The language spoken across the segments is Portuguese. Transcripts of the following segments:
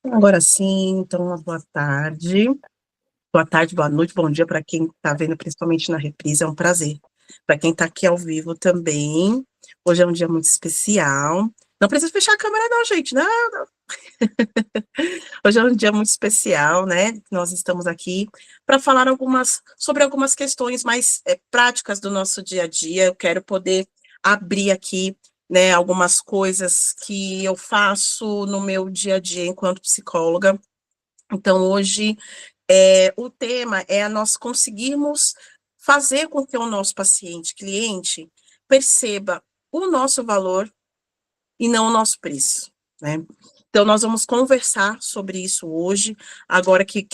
Agora sim, então, uma boa tarde. Boa tarde, boa noite, bom dia para quem está vendo, principalmente na reprise, é um prazer. Para quem está aqui ao vivo também, hoje é um dia muito especial. Não precisa fechar a câmera não, gente, não. Hoje é um dia muito especial, né? Nós estamos aqui para falar sobre algumas questões mais práticas do nosso dia a dia. Eu quero poder abrir aqui, né, algumas coisas que eu faço no meu dia a dia enquanto psicóloga. Então, hoje, o tema é nós conseguirmos fazer com que o nosso paciente, cliente, perceba o nosso valor e não o nosso preço, né? Então, nós vamos conversar sobre isso hoje, agora que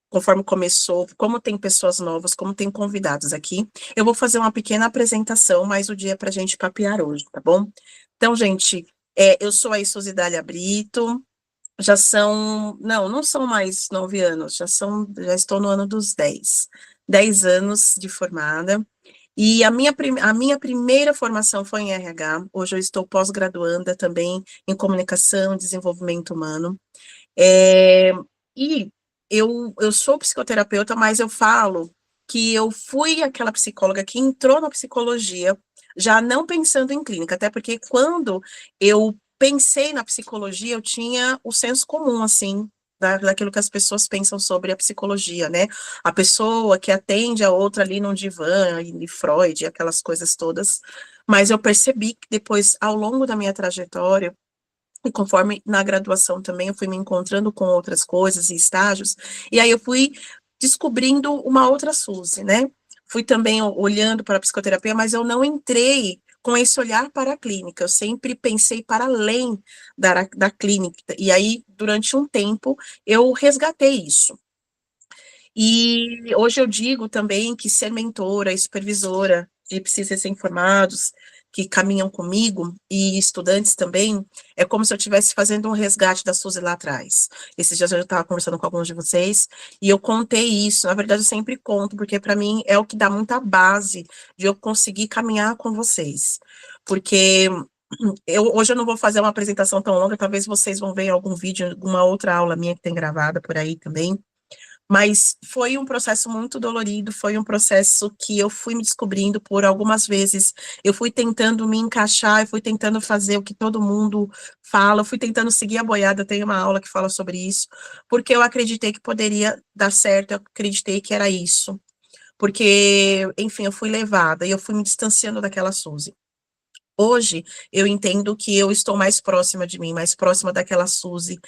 conforme começou, como tem pessoas novas, como tem convidados aqui, eu vou fazer uma pequena apresentação, mas o dia é para a gente papear hoje, tá bom? Então, gente, eu sou a Suzy Dália Brito, já são, não são mais 9 anos, já estou no ano dos 10 anos de formada, e a minha primeira formação foi em RH, hoje eu estou pós-graduanda também em comunicação e desenvolvimento humano, é, e eu sou psicoterapeuta, mas eu falo que eu fui aquela psicóloga que entrou na psicologia, já não pensando em clínica, até porque quando eu pensei na psicologia, eu tinha o senso comum, assim, daquilo que as pessoas pensam sobre a psicologia, né? A pessoa que atende a outra ali num divã, e Freud, aquelas coisas todas. Mas eu percebi que depois, ao longo da minha trajetória, e conforme na graduação também eu fui me encontrando com outras coisas e estágios, e aí eu fui descobrindo uma outra Suzy, né? Fui também olhando para a psicoterapia, mas eu não entrei com esse olhar para a clínica, eu sempre pensei para além da clínica, e aí, durante um tempo, eu resgatei isso. E hoje eu digo também que ser mentora e supervisora de psis recém-formados que caminham comigo, e estudantes também, é como se eu estivesse fazendo um resgate da Suzy lá atrás. Esses dias eu estava conversando com alguns de vocês, e eu contei isso, na verdade eu sempre conto, porque para mim é o que dá muita base de eu conseguir caminhar com vocês. Porque hoje eu não vou fazer uma apresentação tão longa, talvez vocês vão ver em algum vídeo, alguma outra aula minha que tem gravada por aí também, mas foi um processo muito dolorido, foi um processo que eu fui me descobrindo por algumas vezes. Eu fui tentando me encaixar, eu fui tentando fazer o que todo mundo fala, eu fui tentando seguir a boiada, tem uma aula que fala sobre isso, porque eu acreditei que poderia dar certo, eu acreditei que era isso. Porque, enfim, eu fui levada e eu fui me distanciando daquela Suzy. Hoje, eu entendo que eu estou mais próxima de mim, mais próxima daquela Suzy,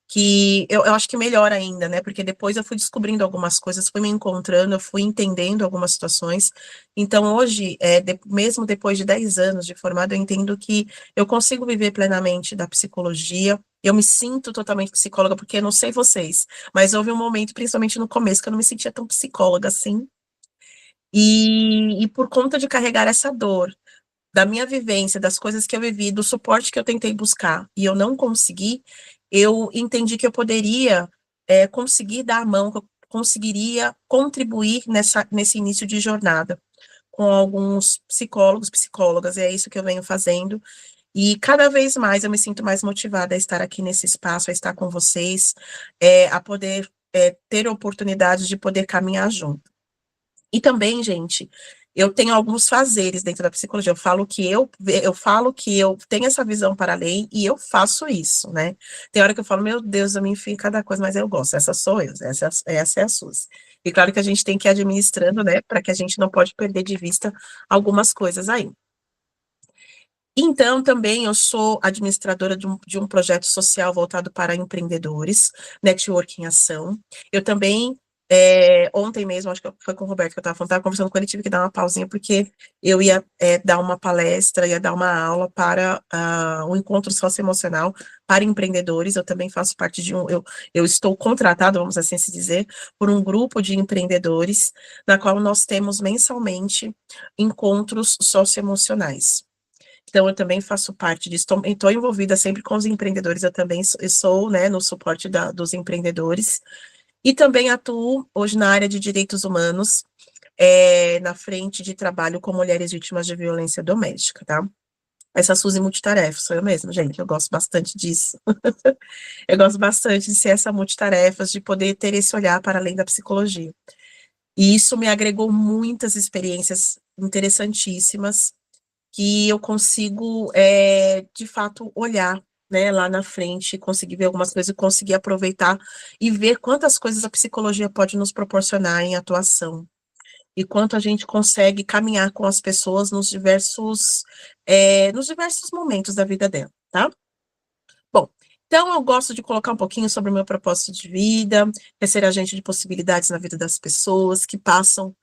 que eu acho que melhor ainda, né? Porque depois eu fui descobrindo algumas coisas, fui me encontrando, eu fui entendendo algumas situações. Então, hoje, mesmo depois de 10 anos de formado, eu entendo que eu consigo viver plenamente da psicologia. Eu me sinto totalmente psicóloga, porque eu não sei vocês, mas houve um momento, principalmente no começo, que eu não me sentia tão psicóloga assim. E por conta de carregar essa dor, da minha vivência, das coisas que eu vivi, do suporte que eu tentei buscar e eu não consegui, eu entendi que eu poderia conseguir dar a mão, que eu conseguiria contribuir nesse início de jornada com alguns psicólogos, psicólogas, e é isso que eu venho fazendo. E cada vez mais eu me sinto mais motivada a estar aqui nesse espaço, a estar com vocês, a poder ter oportunidade de poder caminhar junto. E também, gente, eu tenho alguns fazeres dentro da psicologia. Eu falo que eu tenho essa visão para além e eu faço isso, né? Tem hora que eu falo, meu Deus, eu me enfio em cada coisa, mas eu gosto. Essa sou eu, essa é a Suzy. E claro que a gente tem que ir administrando, né? Para que a gente não pode perder de vista algumas coisas aí. Então, também eu sou administradora de um projeto social voltado para empreendedores, Networking Ação. Eu também, ontem mesmo, acho que foi com o Roberto que eu estava conversando com ele, tive que dar uma pausinha, porque eu ia dar uma palestra, ia dar uma aula para um encontro socioemocional para empreendedores. Eu também faço parte eu estou contratada, vamos assim se dizer, por um grupo de empreendedores, na qual nós temos mensalmente encontros socioemocionais. Então, eu também faço parte disso, estou envolvida sempre com os empreendedores, eu também sou, né, no suporte dos empreendedores, e também atuo hoje na área de direitos humanos, na frente de trabalho com mulheres vítimas de violência doméstica, tá? Essa Suzy multitarefa, sou eu mesma, gente, eu gosto bastante disso. Eu gosto bastante de ser essa multitarefas, de poder ter esse olhar para além da psicologia. E isso me agregou muitas experiências interessantíssimas, que eu consigo, de fato, olhar, né, lá na frente, conseguir ver algumas coisas e conseguir aproveitar e ver quantas coisas a psicologia pode nos proporcionar em atuação. E quanto a gente consegue caminhar com as pessoas nos diversos momentos da vida dela, tá? Bom, então eu gosto de colocar um pouquinho sobre o meu propósito de vida, é ser agente de possibilidades na vida das pessoas que passam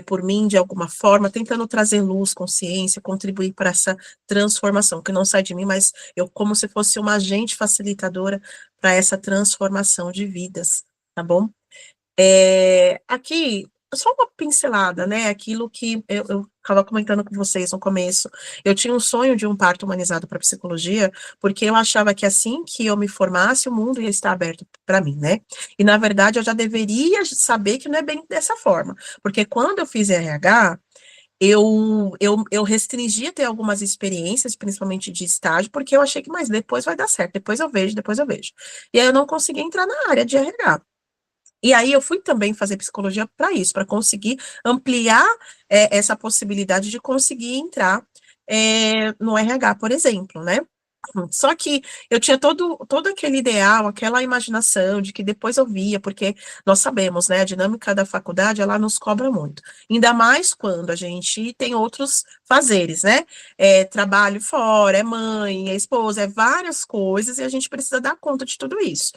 por mim de alguma forma, tentando trazer luz, consciência, contribuir para essa transformação, que não sai de mim, mas eu como se fosse uma agente facilitadora para essa transformação de vidas, tá bom? Aqui, só uma pincelada, né? Aquilo que eu estava comentando com vocês no começo. Eu tinha um sonho de um parto humanizado para psicologia, porque eu achava que assim que eu me formasse, o mundo ia estar aberto para mim, né? E na verdade eu já deveria saber que não é bem dessa forma, porque quando eu fiz RH, eu restringi a ter algumas experiências, principalmente de estágio, porque eu achei que, mas depois vai dar certo, depois eu vejo, depois eu vejo. E aí eu não consegui entrar na área de RH. E aí eu fui também fazer psicologia para isso, para conseguir ampliar essa possibilidade de conseguir entrar no RH, por exemplo, né? Só que eu tinha todo aquele ideal, aquela imaginação de que depois eu via, porque nós sabemos, né, a dinâmica da faculdade, ela nos cobra muito. Ainda mais quando a gente tem outros fazeres, né? Trabalho fora, é mãe, é esposa, é várias coisas, e a gente precisa dar conta de tudo isso.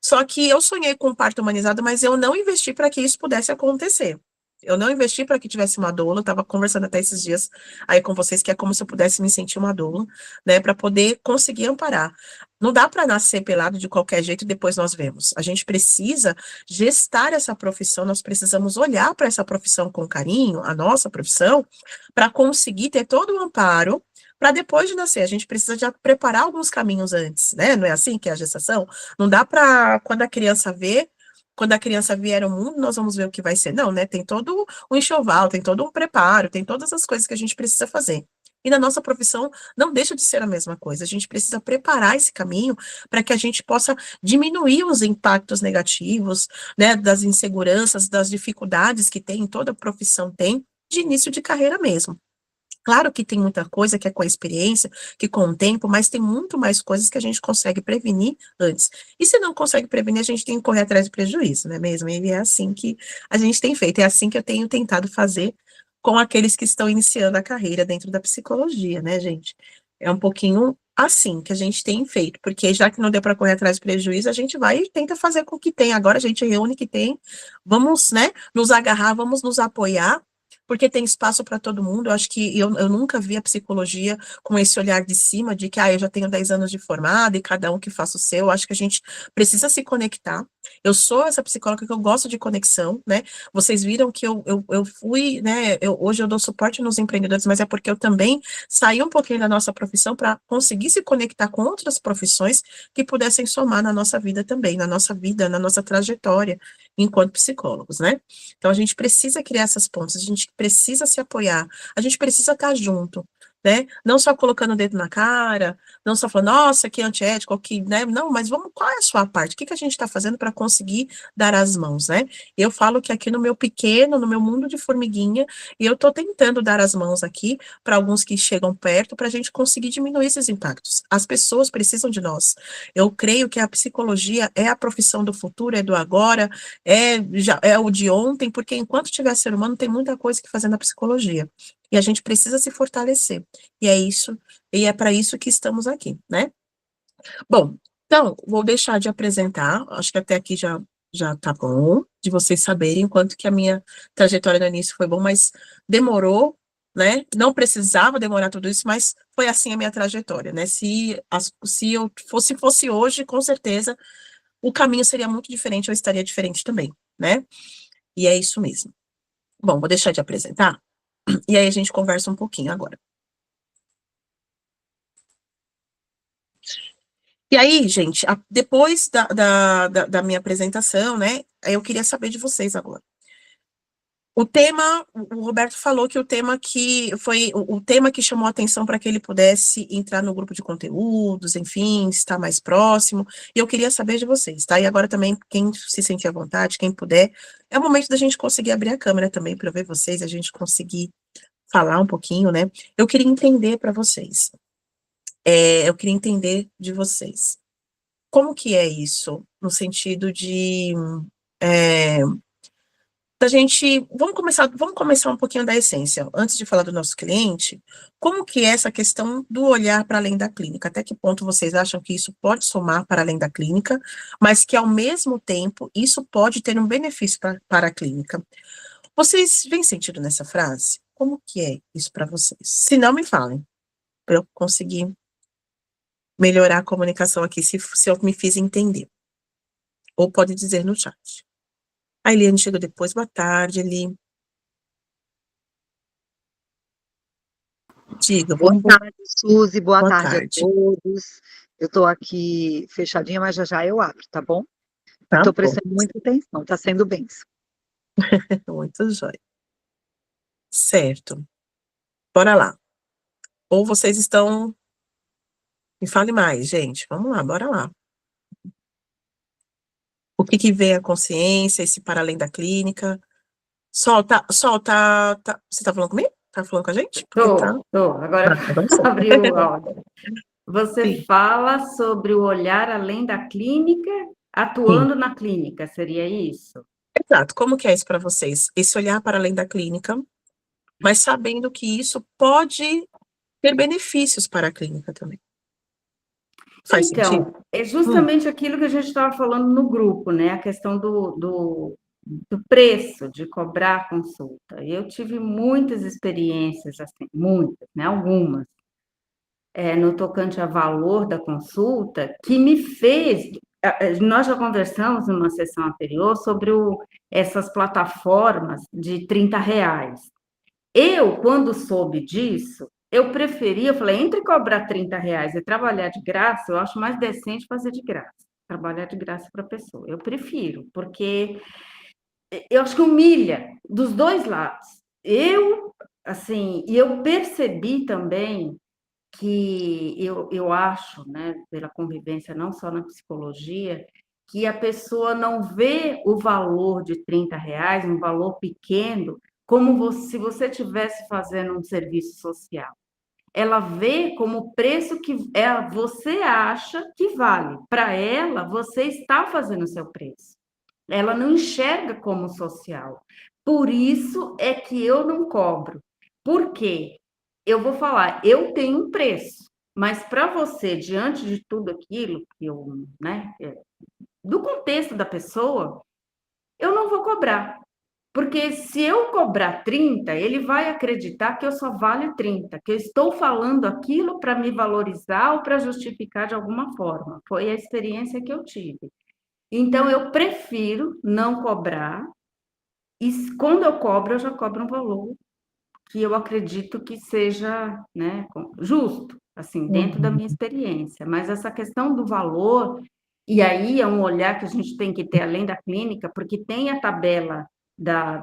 Só que eu sonhei com parto humanizado, mas eu não investi para que isso pudesse acontecer. Eu não investi para que tivesse uma doula, eu estava conversando até esses dias aí com vocês, que é como se eu pudesse me sentir uma doula, né, para poder conseguir amparar. Não dá para nascer pelado de qualquer jeito e depois nós vemos. A gente precisa gestar essa profissão, nós precisamos olhar para essa profissão com carinho, a nossa profissão, para conseguir ter todo o amparo para depois de nascer. A gente precisa já preparar alguns caminhos antes, né? Não é assim que é a gestação? Não dá para, quando a criança vier ao mundo, nós vamos ver o que vai ser. Não, né? Tem todo um enxoval, tem todo um preparo, tem todas as coisas que a gente precisa fazer. E na nossa profissão não deixa de ser a mesma coisa. A gente precisa preparar esse caminho para que a gente possa diminuir os impactos negativos, né, das inseguranças, das dificuldades que tem, toda profissão tem, de início de carreira mesmo. Claro que tem muita coisa que é com a experiência, que com o tempo, mas tem muito mais coisas que a gente consegue prevenir antes. E se não consegue prevenir, a gente tem que correr atrás de prejuízo, não é mesmo? E é assim que a gente tem feito, é assim que eu tenho tentado fazer com aqueles que estão iniciando a carreira dentro da psicologia, né, gente? É um pouquinho assim que a gente tem feito, porque já que não deu para correr atrás de prejuízo, a gente vai e tenta fazer com o que tem. Agora a gente reúne o que tem, vamos, né, nos agarrar, vamos nos apoiar porque tem espaço para todo mundo. Eu acho que eu nunca vi a psicologia com esse olhar de cima, de que eu já tenho 10 anos de formada e cada um que faça o seu. Eu acho que a gente precisa se conectar. Eu sou essa psicóloga que eu gosto de conexão, né? Vocês viram que eu fui, né? Hoje eu dou suporte nos empreendedores, mas é porque eu também saí um pouquinho da nossa profissão para conseguir se conectar com outras profissões que pudessem somar na nossa vida também, na nossa vida, na nossa trajetória enquanto psicólogos, né? Então a gente precisa criar essas pontes, a gente precisa se apoiar, a gente precisa estar junto, né? Não só colocando o dedo na cara, não só falando, nossa, que antiético, que, né? Não, mas vamos, qual é a sua parte? O que que a gente está fazendo para conseguir dar as mãos, né? Eu falo que aqui no meu pequeno, no meu mundo de formiguinha, e eu estou tentando dar as mãos aqui para alguns que chegam perto, para a gente conseguir diminuir esses impactos. As pessoas precisam de nós. Eu creio que a psicologia é a profissão do futuro, é do agora, é o de ontem, porque enquanto tiver ser humano, tem muita coisa que fazer na psicologia. E a gente precisa se fortalecer. E é isso, e é para isso que estamos aqui, né? Bom, então, vou deixar de apresentar, acho que até aqui já tá bom, de vocês saberem quanto que a minha trajetória no início foi bom, mas demorou, né? Não precisava demorar tudo isso, mas foi assim a minha trajetória, né? Se eu fosse hoje, com certeza, o caminho seria muito diferente, eu estaria diferente também, né? E é isso mesmo. Bom, vou deixar de apresentar, e aí a gente conversa um pouquinho agora. E aí, gente, depois da minha apresentação, né, eu queria saber de vocês agora. O tema, o Roberto falou que o tema que foi o tema que chamou a atenção para que ele pudesse entrar no grupo de conteúdos, enfim, estar mais próximo. E eu queria saber de vocês, tá? E agora também, quem se sentir à vontade, quem puder, é o momento da gente conseguir abrir a câmera também para eu ver vocês, a gente conseguir falar um pouquinho, né? Eu queria entender para vocês. Eu queria entender de vocês. Como que é isso? No sentido de é, da gente, vamos começar um pouquinho da essência. Antes de falar do nosso cliente, como que é essa questão do olhar para além da clínica? Até que ponto vocês acham que isso pode somar para além da clínica, mas que ao mesmo tempo isso pode ter um benefício para a clínica? Vocês veem sentido nessa frase? Como que é isso para vocês? Se não, me falem, para eu conseguir melhorar a comunicação aqui, se eu me fiz entender. Ou pode dizer no chat. A Eliane chegou depois. Boa tarde, Eli. Diga, Boa vamos. tarde, Suzy. Boa Boa tarde a tarde. todos. Eu estou aqui fechadinha, mas já já eu abro, tá bom? Tá Estou bom. prestando muita atenção, está sendo bênção. Muito jóia. Certo. Bora lá. Ou vocês estão. Me fale mais, gente. Vamos lá, bora lá. O que que vem à consciência, esse para além da clínica? Sol, você tá falando comigo? Tá falando com a gente? Porque tá. Tô. Agora Agora sim. abriu o áudio. Você Sim, fala sobre o olhar além da clínica, sim. atuando na clínica, seria isso? Exato. Como que é isso para vocês? Esse olhar para além da clínica, mas sabendo que isso pode ter benefícios para a clínica também. Faz sentido? Então, é justamente aquilo que a gente estava falando no grupo, né? A questão do preço de cobrar a consulta. Eu tive muitas experiências, assim, muitas, né? Algumas, no tocante a valor da consulta, que me fez. Nós já conversamos numa sessão anterior sobre essas plataformas de R$ 30. Eu, quando soube disso, eu preferia, eu falei, entre cobrar R$ 30 e trabalhar de graça, eu acho mais decente fazer de graça, trabalhar de graça para a pessoa. Eu prefiro, porque eu acho que humilha dos dois lados. Assim, e eu percebi também que eu acho, né, pela convivência não só na psicologia, que a pessoa não vê o valor de R$ 30, um valor pequeno, como se você estivesse fazendo um serviço social. Ela vê como o preço que você acha que vale. Para ela, você está fazendo o seu preço. Ela não enxerga como social. Por isso é que eu não cobro. Por quê? Eu vou falar, eu tenho um preço, mas para você, diante de tudo aquilo que eu, né, do contexto da pessoa, eu não vou cobrar. Porque se eu cobrar 30, ele vai acreditar que eu só valho 30, que eu estou falando aquilo para me valorizar ou para justificar de alguma forma. Foi a experiência que eu tive. Então, eu prefiro não cobrar, e quando eu cobro, eu já cobro um valor que eu acredito que seja, né, justo, assim, dentro da Uhum. minha experiência. Mas essa questão do valor, e aí é um olhar que a gente tem que ter além da clínica, porque tem a tabela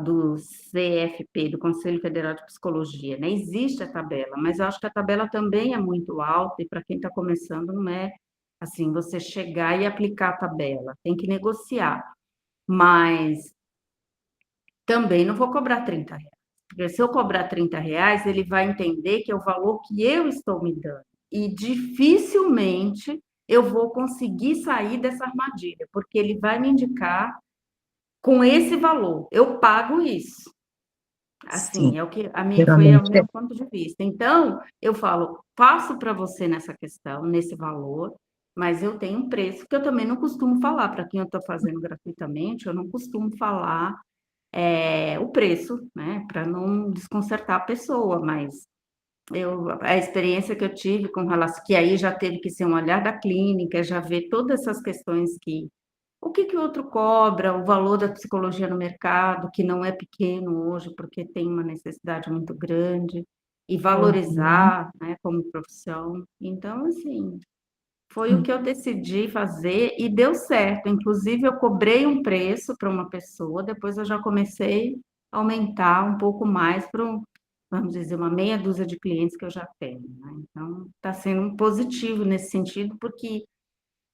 do CFP, do Conselho Federal de Psicologia, né? Existe a tabela, mas eu acho que a tabela também é muito alta, e para quem está começando, não é assim, você chegar e aplicar a tabela, tem que negociar. Mas também não vou cobrar R$ 30. Porque se eu cobrar R$ 30, ele vai entender que é o valor que eu estou me dando. E dificilmente eu vou conseguir sair dessa armadilha, porque ele vai me indicar com esse valor. Eu pago isso. Sim, Assim, é o que foi o geralmente é. meu ponto de vista. Então, eu falo, passo para você nessa questão, nesse valor, mas eu tenho um preço que eu também não costumo falar. Para quem eu estou fazendo gratuitamente, eu não costumo falar o preço, né, para não desconcertar a pessoa, mas a experiência que eu tive com relação, que aí já teve que ser um olhar da clínica, já ver todas essas questões o que o outro cobra, o valor da psicologia no mercado, que não é pequeno hoje, porque tem uma necessidade muito grande, e Uhum. valorizar, né, como profissão. Então, assim, foi o que eu decidi fazer e deu certo. Inclusive, eu cobrei um preço para uma pessoa, depois eu já comecei. aumentar um pouco mais para, vamos dizer, uma meia dúzia de clientes que eu já tenho, né? Então, está sendo positivo nesse sentido, porque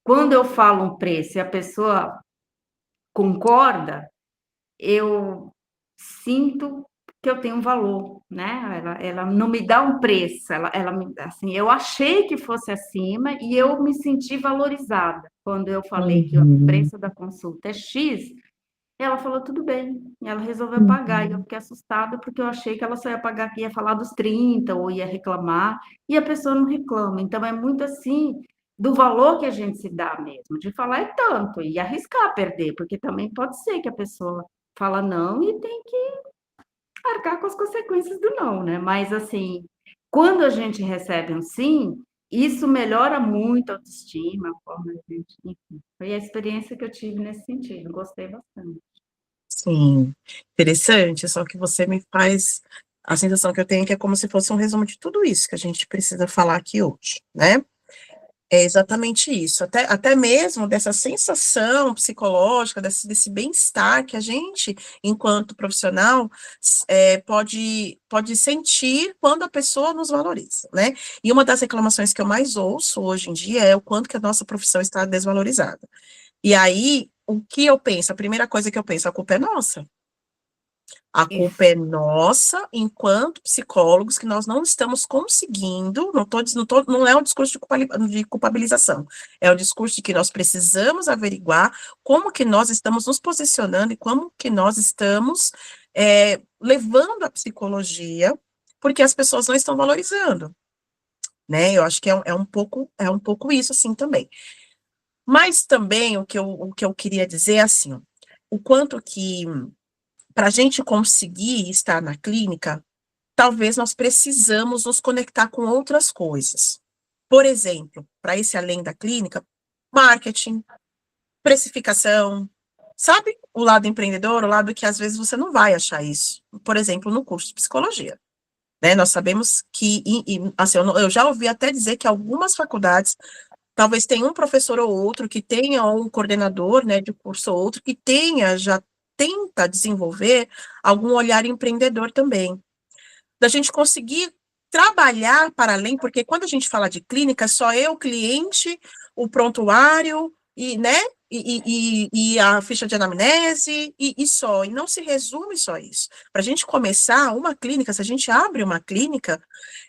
quando eu falo um preço e a pessoa concorda, eu sinto que eu tenho um valor, né? Ela não me dá um preço, assim, eu achei que fosse acima e eu me senti valorizada. Quando eu falei que o Uhum, preço da consulta é X, ela falou tudo bem, e ela resolveu pagar, e eu uhum, fiquei assustada porque eu achei que ela só ia pagar, que ia falar dos 30 ou ia reclamar, e a pessoa não reclama. Então é muito assim do valor que a gente se dá mesmo, de falar é tanto e arriscar perder, porque também pode ser que a pessoa fala não e tem que arcar com as consequências do não, né? Mas assim, quando a gente recebe um sim, isso melhora muito a autoestima, a forma de gente, enfim. Foi a experiência que eu tive nesse sentido, gostei bastante. Sim, interessante, só que você me faz, a sensação que eu tenho é que é como se fosse um resumo de tudo isso que a gente precisa falar aqui hoje, né? É exatamente isso, até mesmo dessa sensação psicológica, desse bem-estar que a gente, enquanto profissional, pode sentir quando a pessoa nos valoriza, né? E uma das reclamações que eu mais ouço hoje em dia é o quanto que a nossa profissão está desvalorizada. E aí, o que eu penso? A primeira coisa que eu penso, a culpa é nossa. A culpa Isso. é nossa, enquanto psicólogos, que nós não estamos conseguindo, não é um discurso de culpabilização, é um discurso de que nós precisamos averiguar como que nós estamos nos posicionando e como que nós estamos levando a psicologia, porque as pessoas não estão valorizando, né? Eu acho que é um pouco isso, assim, também. Mas também o que eu queria dizer é assim, ó, o quanto que para a gente conseguir estar na clínica, talvez nós precisamos nos conectar com outras coisas. Por exemplo, para esse além da clínica, marketing, precificação, sabe? O lado empreendedor, o lado que às vezes você não vai achar isso. Por exemplo, no curso de psicologia. Né? Nós sabemos que, assim, eu já ouvi até dizer que algumas faculdades talvez tenha um professor ou outro que tenha um coordenador, né, de curso ou outro que tenha, já tenta desenvolver algum olhar empreendedor também. Da gente conseguir trabalhar para além, porque quando a gente fala de clínica, só eu, o cliente, o prontuário, e, né, e a ficha de anamnese, e só, e não se resume só isso. Para a gente começar uma clínica, se a gente abre uma clínica,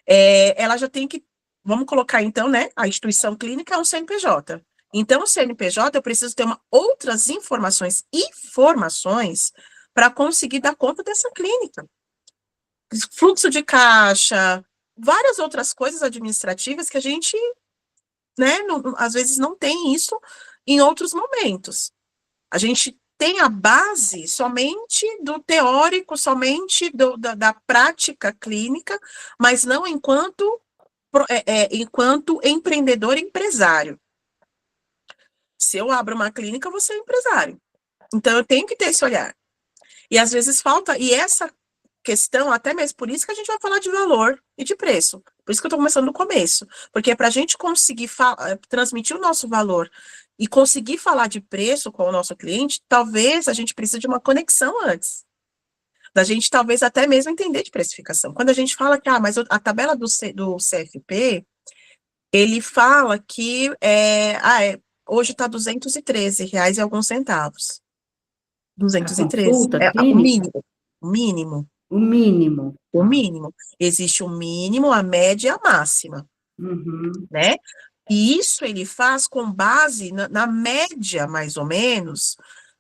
ela já tem que, vamos colocar então, né, a instituição clínica é um CNPJ. Então, o CNPJ, eu preciso ter outras informações e formações para conseguir dar conta dessa clínica. Fluxo de caixa, várias outras coisas administrativas que a gente, né, às vezes não tem isso em outros momentos. A gente tem a base somente do teórico, somente da prática clínica, mas não enquanto empreendedor e empresário. Se eu abro uma clínica, eu vou ser empresário. Então, eu tenho que ter esse olhar. E às vezes falta, e essa questão, até mesmo por isso que a gente vai falar de valor e de preço. Por isso que eu estou começando no começo. Porque para a gente conseguir transmitir o nosso valor e conseguir falar de preço com o nosso cliente, talvez a gente precise de uma conexão antes. Da gente talvez até mesmo entender de precificação. Quando a gente fala que, mas a tabela do CFP, ele fala que hoje está R$ 213 e alguns centavos. A 213. consulta É o clínica, mínimo. O mínimo. o mínimo. O mínimo. Existe o mínimo, a média e a máxima, Uhum. né? E isso ele faz com base na média, mais ou menos,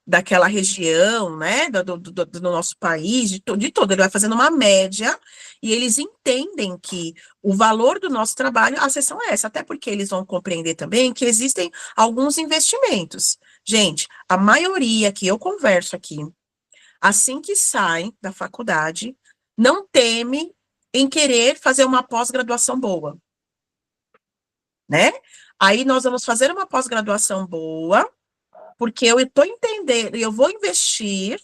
daquela região, né, do nosso país, de todo. Ele vai fazendo uma média e eles entendem que o valor do nosso trabalho, a seção é essa, até porque eles vão compreender também que existem alguns investimentos. Gente, a maioria que eu converso aqui, assim que saem da faculdade, não teme em querer fazer uma pós-graduação boa, né? Aí nós vamos fazer uma pós-graduação boa, porque eu estou entendendo, eu vou investir,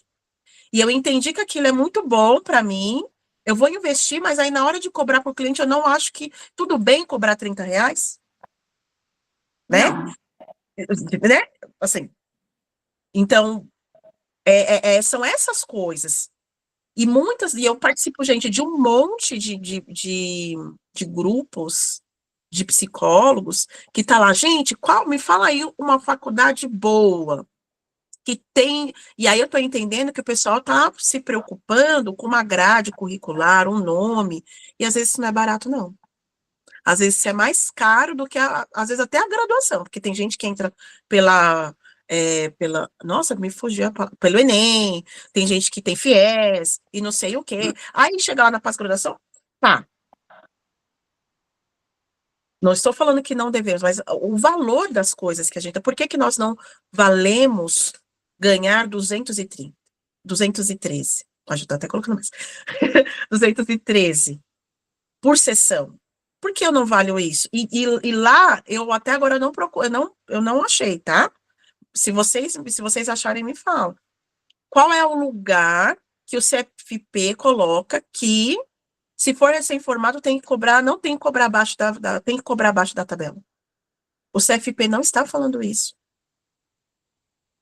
e eu entendi que aquilo é muito bom para mim, eu vou investir, mas aí na hora de cobrar para o cliente, eu não acho que tudo bem cobrar R$ 30, né? Não, Né? Assim, então, são essas coisas. E eu participo, gente, de um monte de grupos de psicólogos que tá lá, gente, me fala aí uma faculdade boa que tem, e aí eu tô entendendo que o pessoal tá se preocupando com uma grade curricular, um nome, e às vezes isso não é barato, não. Às vezes isso é mais caro do que, às vezes, até a graduação, porque tem gente que entra nossa, me fugiu, pelo Enem, tem gente que tem FIES, e não sei o quê. Aí chega lá na pós-graduação, tá, não estou falando que não devemos, mas o valor das coisas que a gente... Por que que nós não valemos ganhar 230, 213? Pode estar até colocando mais. 213 por sessão. Por que eu não valho isso? E lá, eu até agora não procuro, eu não achei, tá? Se vocês acharem, me falam. Qual é o lugar que o CFP coloca que, se for recém-formado, tem que cobrar, não tem que cobrar abaixo tem que cobrar abaixo da tabela? O CFP não está falando isso,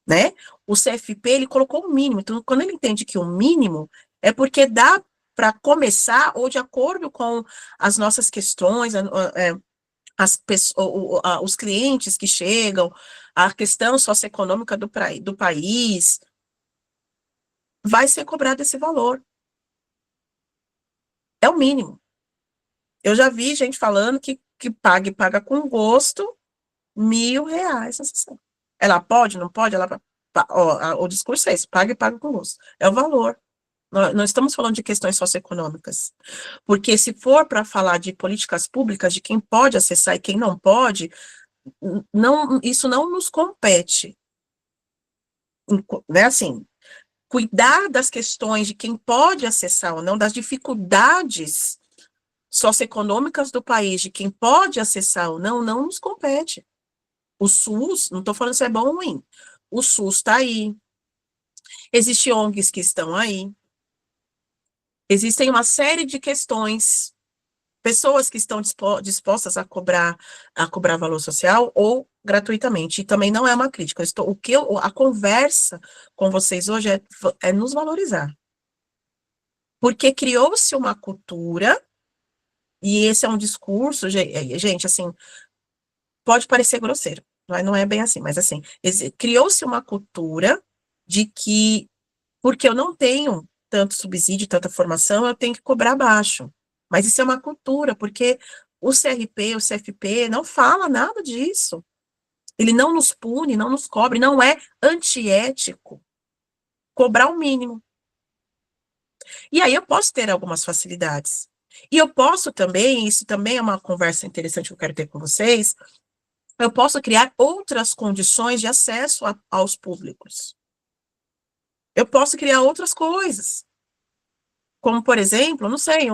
né? O CFP, ele colocou o mínimo. Então, quando ele entende que o mínimo é porque dá para começar, ou de acordo com as nossas questões, os clientes que chegam, a questão socioeconômica do país, vai ser cobrado esse valor. É o mínimo. Eu já vi gente falando que paga com gosto R$ 1.000 a sessão. Ela pode, não pode? O discurso é esse, paga com gosto. É o valor. Nós estamos falando de questões socioeconômicas. Porque se for para falar de políticas públicas, de quem pode acessar e quem não pode, isso não nos compete. Né, assim, cuidar das questões de quem pode acessar ou não, das dificuldades socioeconômicas do país, de quem pode acessar ou não nos compete. O SUS, não estou falando se é bom ou ruim, o SUS está aí, existem ONGs que estão aí, existem uma série de questões, pessoas que estão dispostas a cobrar valor social ou gratuitamente, e também não é uma crítica, a conversa com vocês hoje é nos valorizar, porque criou-se uma cultura, e esse é um discurso, gente, assim, pode parecer grosseiro, mas não é bem assim, mas assim, criou-se uma cultura de que, porque eu não tenho tanto subsídio, tanta formação, eu tenho que cobrar baixo. Mas isso é uma cultura, porque o CRP, o CFP, não fala nada disso. Ele não nos pune, não nos cobre, não é antiético cobrar o mínimo. E aí eu posso ter algumas facilidades. E eu posso também, isso também é uma conversa interessante que eu quero ter com vocês, eu posso criar outras condições de acesso aos públicos. Eu posso criar outras coisas. Como, por exemplo, não sei,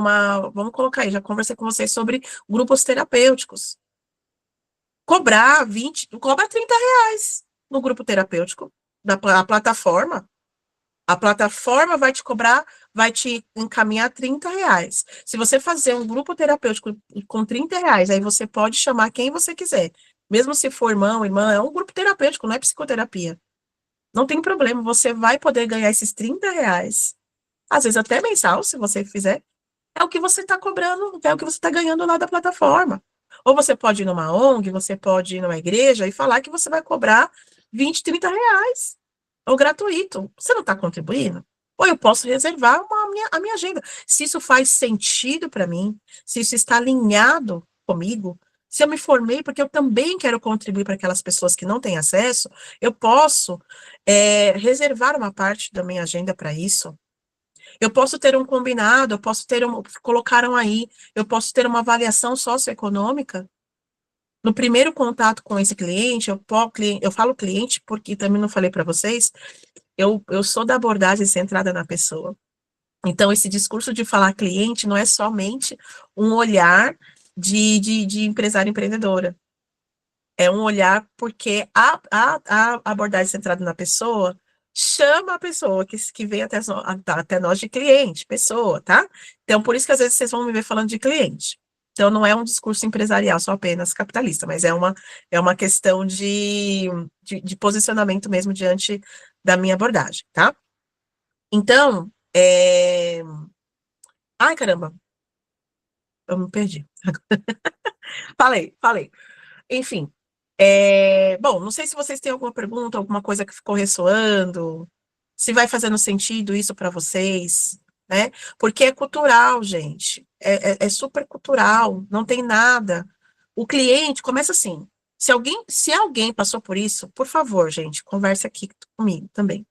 vamos colocar aí, já conversei com vocês sobre grupos terapêuticos. Cobra R$ 30 no grupo terapêutico da plataforma. A plataforma vai te cobrar, vai te encaminhar R$ 30. Se você fazer um grupo terapêutico com R$ 30, aí você pode chamar quem você quiser. Mesmo se for irmão, irmã, é um grupo terapêutico, não é psicoterapia. Não tem problema, você vai poder ganhar esses R$ 30, às vezes até mensal, se você fizer, é o que você está cobrando, é o que você está ganhando lá da plataforma. Ou você pode ir numa ONG, você pode ir numa igreja e falar que você vai cobrar R$ 20, R$ 30, ou gratuito. Você não está contribuindo? Ou eu posso reservar a minha agenda. Se isso faz sentido para mim, se isso está alinhado comigo, se eu me formei porque eu também quero contribuir para aquelas pessoas que não têm acesso, eu posso reservar uma parte da minha agenda para isso. Eu posso ter um combinado, eu posso colocaram aí, eu posso ter uma avaliação socioeconômica. No primeiro contato com esse cliente, eu falo cliente porque também não falei para vocês, eu sou da abordagem centrada na pessoa. Então, esse discurso de falar cliente não é somente um olhar de empresária empreendedora. É um olhar porque a abordagem centrada na pessoa chama a pessoa que vem até nós de cliente, pessoa, tá? Então, por isso que às vezes vocês vão me ver falando de cliente. Então, não é um discurso empresarial só apenas capitalista, mas é uma questão de posicionamento mesmo diante da minha abordagem, tá? Então, É... Ai, caramba, eu me perdi. Falei. Enfim, bom, não sei se vocês têm alguma pergunta, alguma coisa que ficou ressoando, se vai fazendo sentido isso para vocês, né? Porque é cultural, gente. É super cultural, não tem nada. O cliente começa assim. Se alguém passou por isso, por favor, gente, converse aqui comigo também.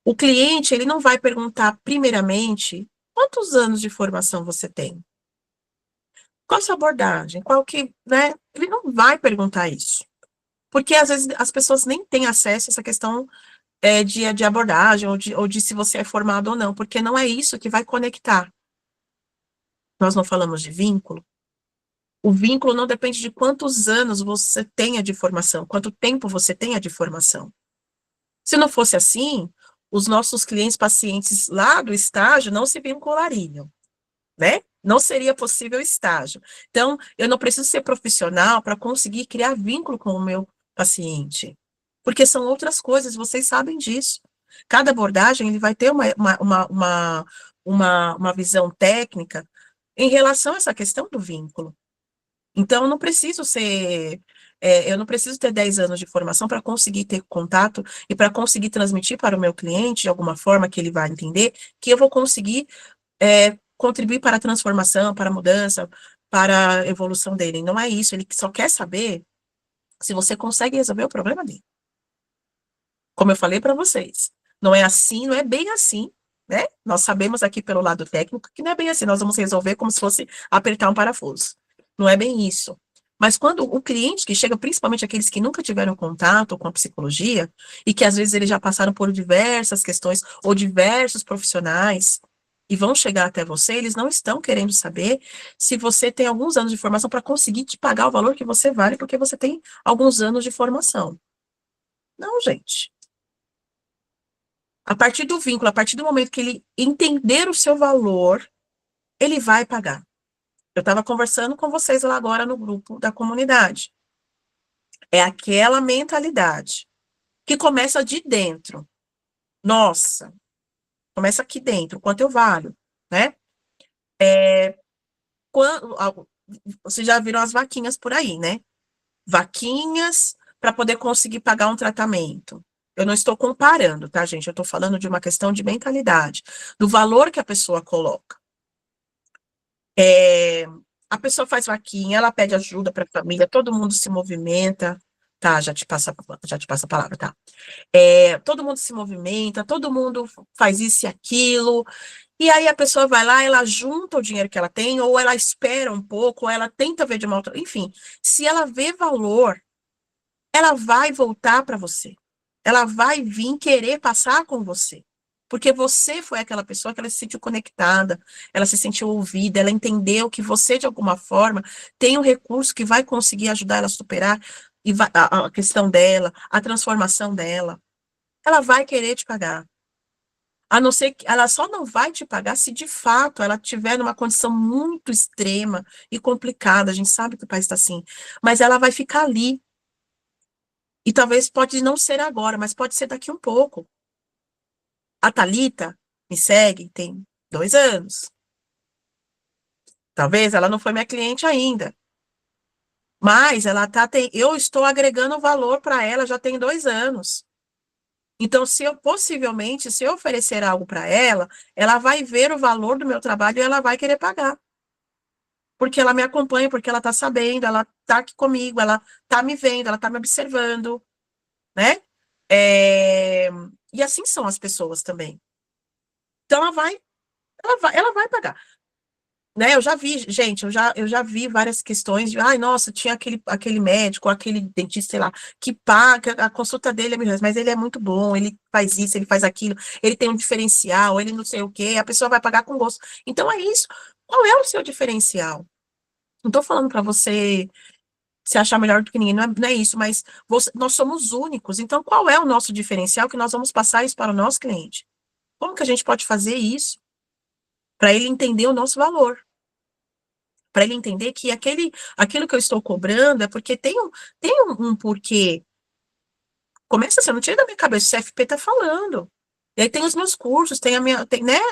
O cliente, ele não vai perguntar primeiramente quantos anos de formação você tem. Qual a sua abordagem? Qual que, né? Ele não vai perguntar isso. Porque às vezes as pessoas nem têm acesso a essa questão de abordagem, ou de se você é formado ou não, porque não é isso que vai conectar. Nós não falamos de vínculo. O vínculo não depende de quantos anos você tenha de formação, quanto tempo você tenha de formação. Se não fosse assim, os nossos clientes pacientes lá do estágio não se vinculariam, né? Não seria possível estágio. Então, eu não preciso ser profissional para conseguir criar vínculo com o meu paciente, porque são outras coisas, vocês sabem disso. Cada abordagem ele vai ter uma visão técnica em relação a essa questão do vínculo. Então, eu não preciso ter 10 anos de formação para conseguir ter contato e para conseguir transmitir para o meu cliente, de alguma forma que ele vai entender, que eu vou conseguir contribuir para a transformação, para a mudança, para a evolução dele. Não é isso, ele só quer saber se você consegue resolver o problema dele. Como eu falei para vocês, não é assim, não é bem assim, né? Nós sabemos aqui pelo lado técnico que não é bem assim, nós vamos resolver como se fosse apertar um parafuso. Não é bem isso. Mas quando o cliente que chega, principalmente aqueles que nunca tiveram contato com a psicologia, e que às vezes eles já passaram por diversas questões, ou diversos profissionais, e vão chegar até você, eles não estão querendo saber se você tem alguns anos de formação para conseguir te pagar o valor que você vale, porque você tem alguns anos de formação. Não, gente. A partir do vínculo, a partir do momento que ele entender o seu valor, ele vai pagar. Eu estava conversando com vocês lá agora no grupo da comunidade. É aquela mentalidade que começa de dentro. Nossa, começa aqui dentro, quanto eu valho, né? Vocês já viram as vaquinhas por aí, né? Vaquinhas para poder conseguir pagar um tratamento. Eu não estou comparando, tá, gente? Eu estou falando de uma questão de mentalidade, do valor que a pessoa coloca. A pessoa faz vaquinha, ela pede ajuda para a família, todo mundo se movimenta, tá? Já te passa a palavra, tá? Todo mundo se movimenta, todo mundo faz isso e aquilo, e aí a pessoa vai lá, ela junta o dinheiro que ela tem, ou ela espera um pouco, ou ela tenta ver de uma outra, enfim, se ela vê valor, ela vai voltar para você. Ela vai vir querer passar com você. Porque você foi aquela pessoa que ela se sentiu conectada, ela se sentiu ouvida, ela entendeu que você, de alguma forma, tem um recurso que vai conseguir ajudar ela a superar a questão dela, a transformação dela. Ela vai querer te pagar. A não ser que ela só não vai te pagar se de fato ela estiver numa condição muito extrema e complicada. A gente sabe que o país está assim. Mas ela vai ficar ali. E talvez pode não ser agora, mas pode ser daqui um pouco. A Thalita me segue tem 2 anos. Talvez ela não foi minha cliente ainda. Mas eu estou agregando valor para ela já tem 2 anos. Então, possivelmente, se eu oferecer algo para ela vai ver o valor do meu trabalho e ela vai querer pagar. Porque ela me acompanha, porque ela está sabendo, ela está aqui comigo, ela está me vendo, ela está me observando, né? E assim são as pessoas também. Então, ela vai pagar. Né, eu já vi, gente, eu já vi várias questões de, ai, nossa, tinha aquele médico, aquele dentista, sei lá, que paga, a consulta dele é milhões, mas ele é muito bom, ele faz isso, ele faz aquilo, ele tem um diferencial, ele não sei o quê, a pessoa vai pagar com gosto. Então, é isso. Qual é o seu diferencial? Não estou falando para você se achar melhor do que ninguém, não é isso, mas nós somos únicos, então qual é o nosso diferencial que nós vamos passar isso para o nosso cliente? Como que a gente pode fazer isso para ele entender o nosso valor? Para ele entender que aquilo que eu estou cobrando é porque tem um porquê. Começa assim, não tira da minha cabeça, o CFP está falando. E aí tem os meus cursos, né,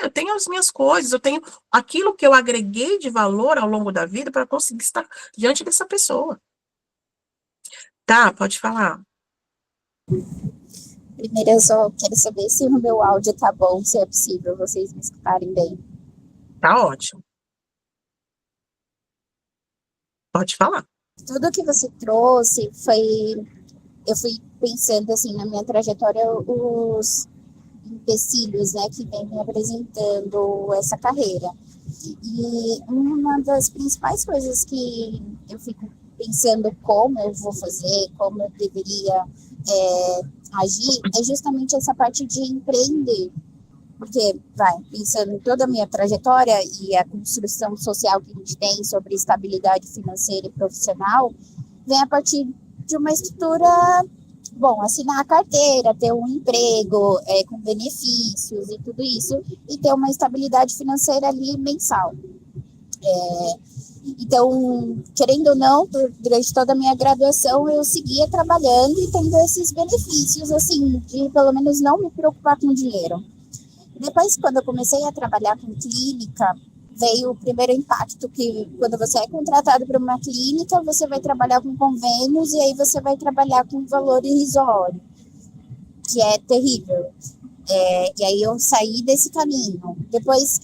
eu tenho as minhas coisas, eu tenho aquilo que eu agreguei de valor ao longo da vida para conseguir estar diante dessa pessoa. Tá, pode falar. Primeiro, eu só quero saber se o meu áudio tá bom, se é possível vocês me escutarem bem. Tá ótimo. Pode falar. Tudo que você trouxe eu fui pensando assim na minha trajetória os empecilhos, né, que vem me apresentando essa carreira. E uma das principais coisas que eu fico pensando como eu vou fazer, como eu deveria agir, é justamente essa parte de empreender. Porque, pensando em toda a minha trajetória e a construção social que a gente tem sobre estabilidade financeira e profissional, vem a partir de uma estrutura, assinar a carteira, ter um emprego com benefícios e tudo isso, e ter uma estabilidade financeira ali mensal. Então, querendo ou não, durante toda a minha graduação, eu seguia trabalhando e tendo esses benefícios, assim, de pelo menos não me preocupar com dinheiro. Depois, quando eu comecei a trabalhar com clínica, veio o primeiro impacto que quando você é contratado para uma clínica, você vai trabalhar com convênios e aí você vai trabalhar com valor irrisório, que é terrível. E aí eu saí desse caminho. Depois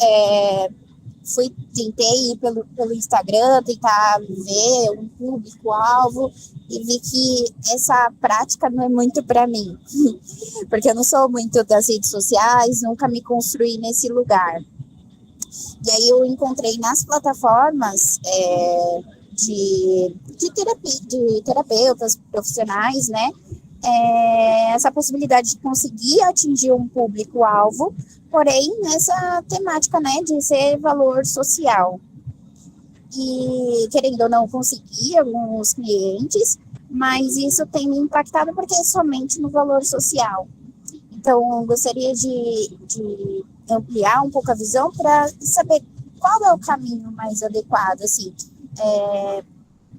tentei ir pelo Instagram, tentar ver um público-alvo e vi que essa prática não é muito para mim, porque eu não sou muito das redes sociais, nunca me construí nesse lugar. E aí eu encontrei nas plataformas de terapeutas profissionais, né, essa possibilidade de conseguir atingir um público-alvo, porém nessa temática, né, de ser valor social. E, querendo ou não, consegui alguns clientes, mas isso tem me impactado porque é somente no valor social. Então, eu gostaria de ampliar um pouco a visão para saber qual é o caminho mais adequado, assim,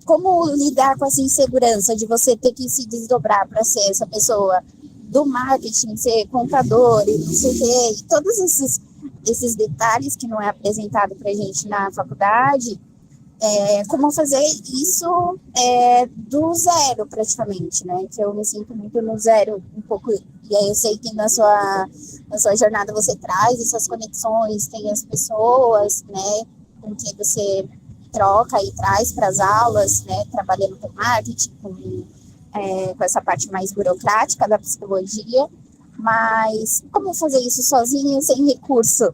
como lidar com essa insegurança de você ter que se desdobrar para ser essa pessoa do marketing, ser contador e não sei o quê, e todos esses detalhes que não é apresentado para a gente na faculdade, como fazer isso do zero praticamente, né? Que eu me sinto muito no zero um pouco, e aí eu sei que na sua jornada você traz essas conexões, tem as pessoas, né, com quem você troca e traz para as aulas, né, trabalhando com marketing, com essa parte mais burocrática da psicologia, mas como fazer isso sozinha, sem recurso?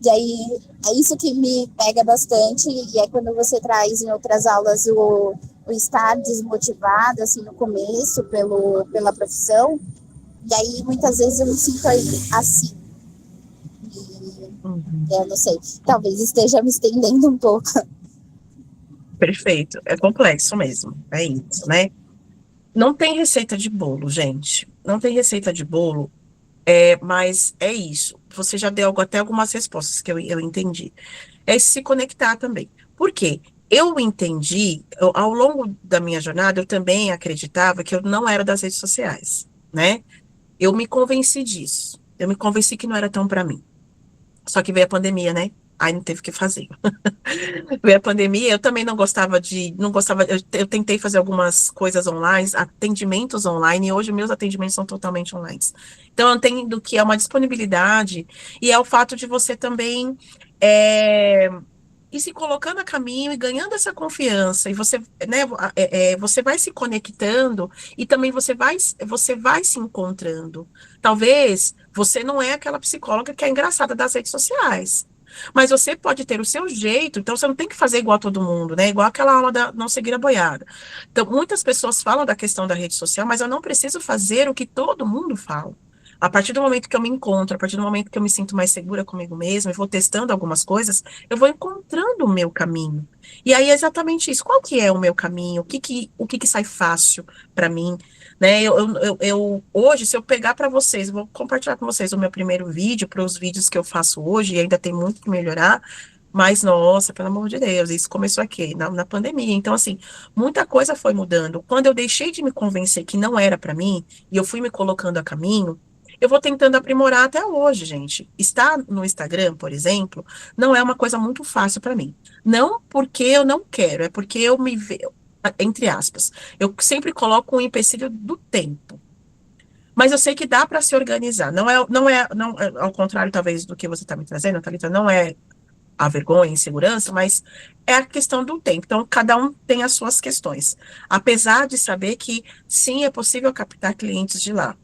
E aí, é isso que me pega bastante, e é quando você traz em outras aulas o estar desmotivado, assim, no começo, pela profissão, e aí muitas vezes eu me sinto assim. E eu não sei, talvez esteja me estendendo um pouco. Perfeito, é complexo mesmo, é isso, né? Não tem receita de bolo, gente. Não tem receita de bolo, mas é isso. Você já deu até algumas respostas que eu entendi. É se conectar também. Por quê? Eu entendi, ao longo da minha jornada, eu também acreditava que eu não era das redes sociais, né? Eu me convenci disso. Eu me convenci que não era tão para mim. Só que veio a pandemia, né? Aí não teve o que fazer. Veio a pandemia, eu também não gostava, eu tentei fazer algumas coisas online, atendimentos online, e hoje meus atendimentos são totalmente online. Então, eu entendo que é uma disponibilidade, e é o fato de você também ir se colocando a caminho e ganhando essa confiança, e você, né, você vai se conectando, e também você vai se encontrando. Talvez você não é aquela psicóloga que é engraçada das redes sociais, mas você pode ter o seu jeito, então você não tem que fazer igual a todo mundo, né? Igual aquela aula da não seguir a boiada. Então, muitas pessoas falam da questão da rede social, mas eu não preciso fazer o que todo mundo fala. A partir do momento que eu me encontro, a partir do momento que eu me sinto mais segura comigo mesma, e vou testando algumas coisas, eu vou encontrando o meu caminho. E aí é exatamente isso. Qual que é o meu caminho? O que sai fácil para mim? Né? Hoje, se eu pegar para vocês, vou compartilhar com vocês o meu primeiro vídeo, para os vídeos que eu faço hoje, e ainda tem muito que melhorar, mas, nossa, pelo amor de Deus, isso começou aqui, na pandemia. Então, assim, muita coisa foi mudando. Quando eu deixei de me convencer que não era para mim, e eu fui me colocando a caminho, eu vou tentando aprimorar até hoje, gente. Estar no Instagram, por exemplo, não é uma coisa muito fácil para mim. Não porque eu não quero, é porque eu me vejo, entre aspas, eu sempre coloco um empecilho do tempo. Mas eu sei que dá para se organizar. Ao contrário, talvez, do que você está me trazendo, Thalita, não é a vergonha, a insegurança, mas é a questão do tempo. Então, cada um tem as suas questões. Apesar de saber que, sim, é possível captar clientes de lá.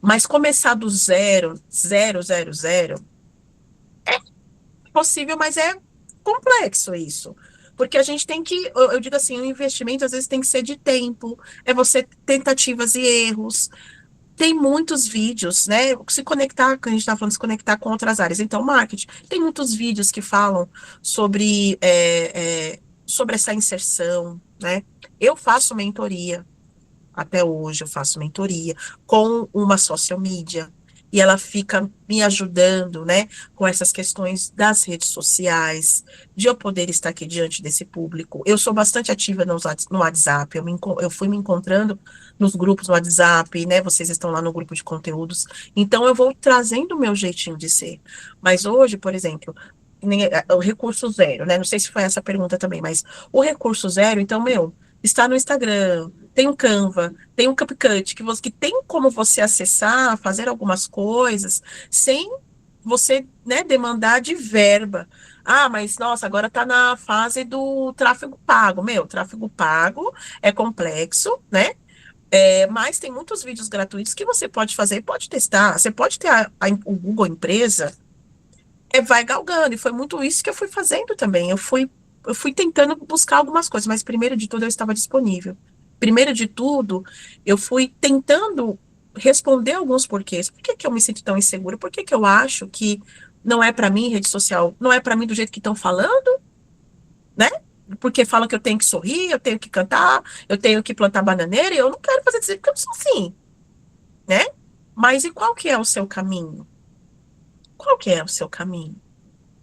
Mas começar do zero, zero, zero, zero, é possível, mas é complexo isso. Porque a gente tem que, eu digo assim, o investimento às vezes tem que ser de tempo, é você tentativas e erros. Tem muitos vídeos, né? Se conectar, que a gente está falando, se conectar com outras áreas. Então, marketing, tem muitos vídeos que falam sobre essa inserção, né? Eu faço mentoria, até hoje eu faço mentoria com uma social media, e ela fica me ajudando, né, com essas questões das redes sociais, de eu poder estar aqui diante desse público. Eu sou bastante ativa no WhatsApp, eu fui me encontrando nos grupos no WhatsApp, né, vocês estão lá no grupo de conteúdos, então eu vou trazendo o meu jeitinho de ser. Mas hoje, por exemplo, o recurso zero, né, não sei se foi essa pergunta também, mas o recurso zero, então, está no Instagram, tem o Canva, tem o CapCut, que tem como você acessar, fazer algumas coisas, sem você, né, demandar de verba. Ah, mas, nossa, agora está na fase do tráfego pago. Tráfego pago é complexo, né? Mas tem muitos vídeos gratuitos que você pode fazer e pode testar. Você pode ter o Google Empresa, vai galgando, e foi muito isso que eu fui fazendo também. Eu fui tentando buscar algumas coisas, mas primeiro de tudo eu estava disponível. Primeiro de tudo, eu fui tentando responder alguns porquês. Por que que eu me sinto tão insegura? Por que que eu acho que não é para mim rede social, não é para mim do jeito que estão falando, né? Porque falam que eu tenho que sorrir, eu tenho que cantar, eu tenho que plantar bananeira, e eu não quero fazer isso porque eu não sou assim, né? Mas e qual que é o seu caminho? Qual que é o seu caminho?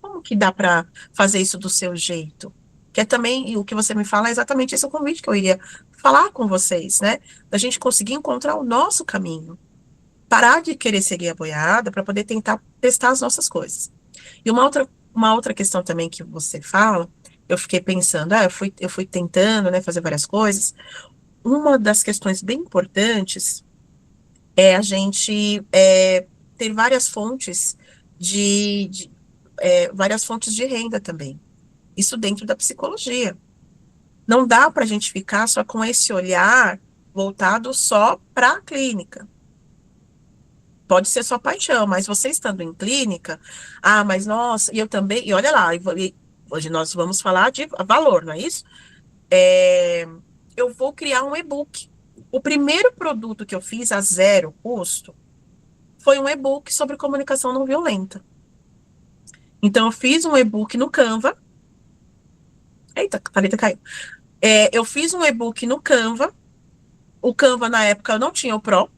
Como que dá para fazer isso do seu jeito? Que é também, e o que você me fala é exatamente esse o convite que eu iria falar com vocês, né? Da gente conseguir encontrar o nosso caminho. Parar de querer seguir a boiada para poder tentar testar as nossas coisas. E uma outra questão também que você fala, eu fiquei pensando, eu fui tentando, né, fazer várias coisas. Uma das questões bem importantes é a gente ter várias fontes de renda também. Isso dentro da psicologia. Não dá para a gente ficar só com esse olhar voltado só para a clínica. Pode ser só paixão, mas você estando em clínica, mas nossa, e eu também, e olha lá, hoje nós vamos falar de valor, não é isso? Eu vou criar um e-book. O primeiro produto que eu fiz a zero custo foi um e-book sobre comunicação não violenta. Então, eu fiz um e-book no Canva. Eita, a Thalita caiu. Eu fiz um e-book no Canva. O Canva, na época, eu não tinha o Pro.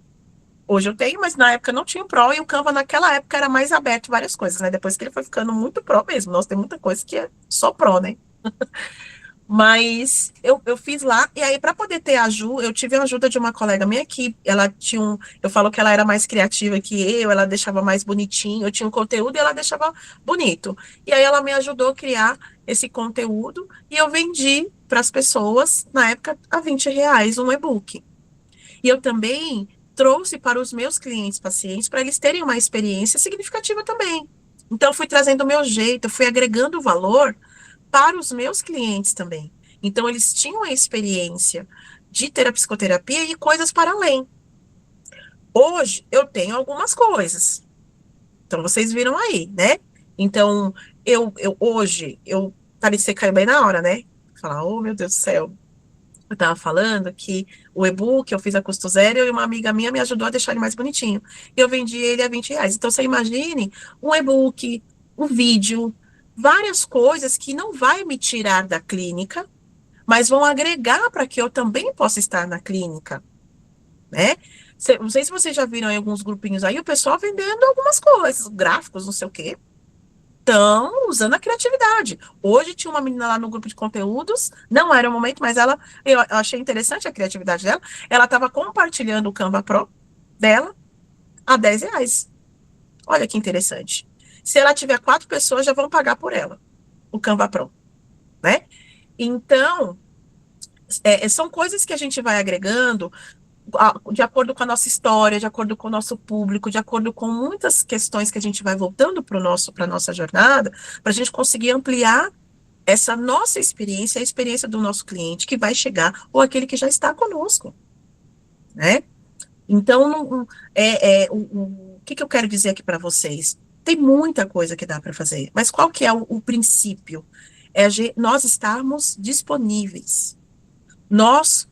Hoje eu tenho, mas na época não tinha o Pro. E o Canva, naquela época, era mais aberto várias coisas, né? Depois que ele foi ficando muito Pro mesmo. Nossa, tem muita coisa que é só Pro, né? Mas eu fiz lá, e aí, para poder ter ajuda, eu tive a ajuda de uma colega minha que ela tinha eu falo que ela era mais criativa que eu, ela deixava mais bonitinho, eu tinha um conteúdo e ela deixava bonito. E aí ela me ajudou a criar esse conteúdo e eu vendi para as pessoas, na época, a R$ 20 um e-book. E eu também trouxe para os meus clientes, pacientes, para eles terem uma experiência significativa também. Então, eu fui trazendo o meu jeito, eu fui agregando valor para os meus clientes também. Então, eles tinham a experiência de ter a psicoterapia e coisas para além. Hoje, eu tenho algumas coisas. Então, vocês viram aí, né? Então, Thalita, você caiu bem na hora, né? Falar, oh, meu Deus do céu. Eu estava falando que o e-book eu fiz a custo zero e uma amiga minha me ajudou a deixar ele mais bonitinho. E eu vendi ele a R$ 20. Então, você imagine um e-book, um vídeo, várias coisas que não vai me tirar da clínica, mas vão agregar para que eu também possa estar na clínica, né? Não sei se vocês já viram em alguns grupinhos aí, o pessoal vendendo algumas coisas, gráficos, não sei o quê. Estão usando a criatividade. Hoje tinha uma menina lá no grupo de conteúdos, não era o momento, mas eu achei interessante a criatividade dela. Ela estava compartilhando o Canva Pro dela, a R$ 10. Olha que interessante. Se ela tiver 4 pessoas, já vão pagar por ela, o Canva Pro, né? Então, são coisas que a gente vai agregando de acordo com a nossa história, de acordo com o nosso público, de acordo com muitas questões que a gente vai voltando para a nossa jornada, para a gente conseguir ampliar essa nossa experiência, a experiência do nosso cliente que vai chegar, ou aquele que já está conosco, né? Então, o que eu quero dizer aqui para vocês? Tem muita coisa que dá para fazer, mas qual que é o princípio? Nós estarmos disponíveis. Nós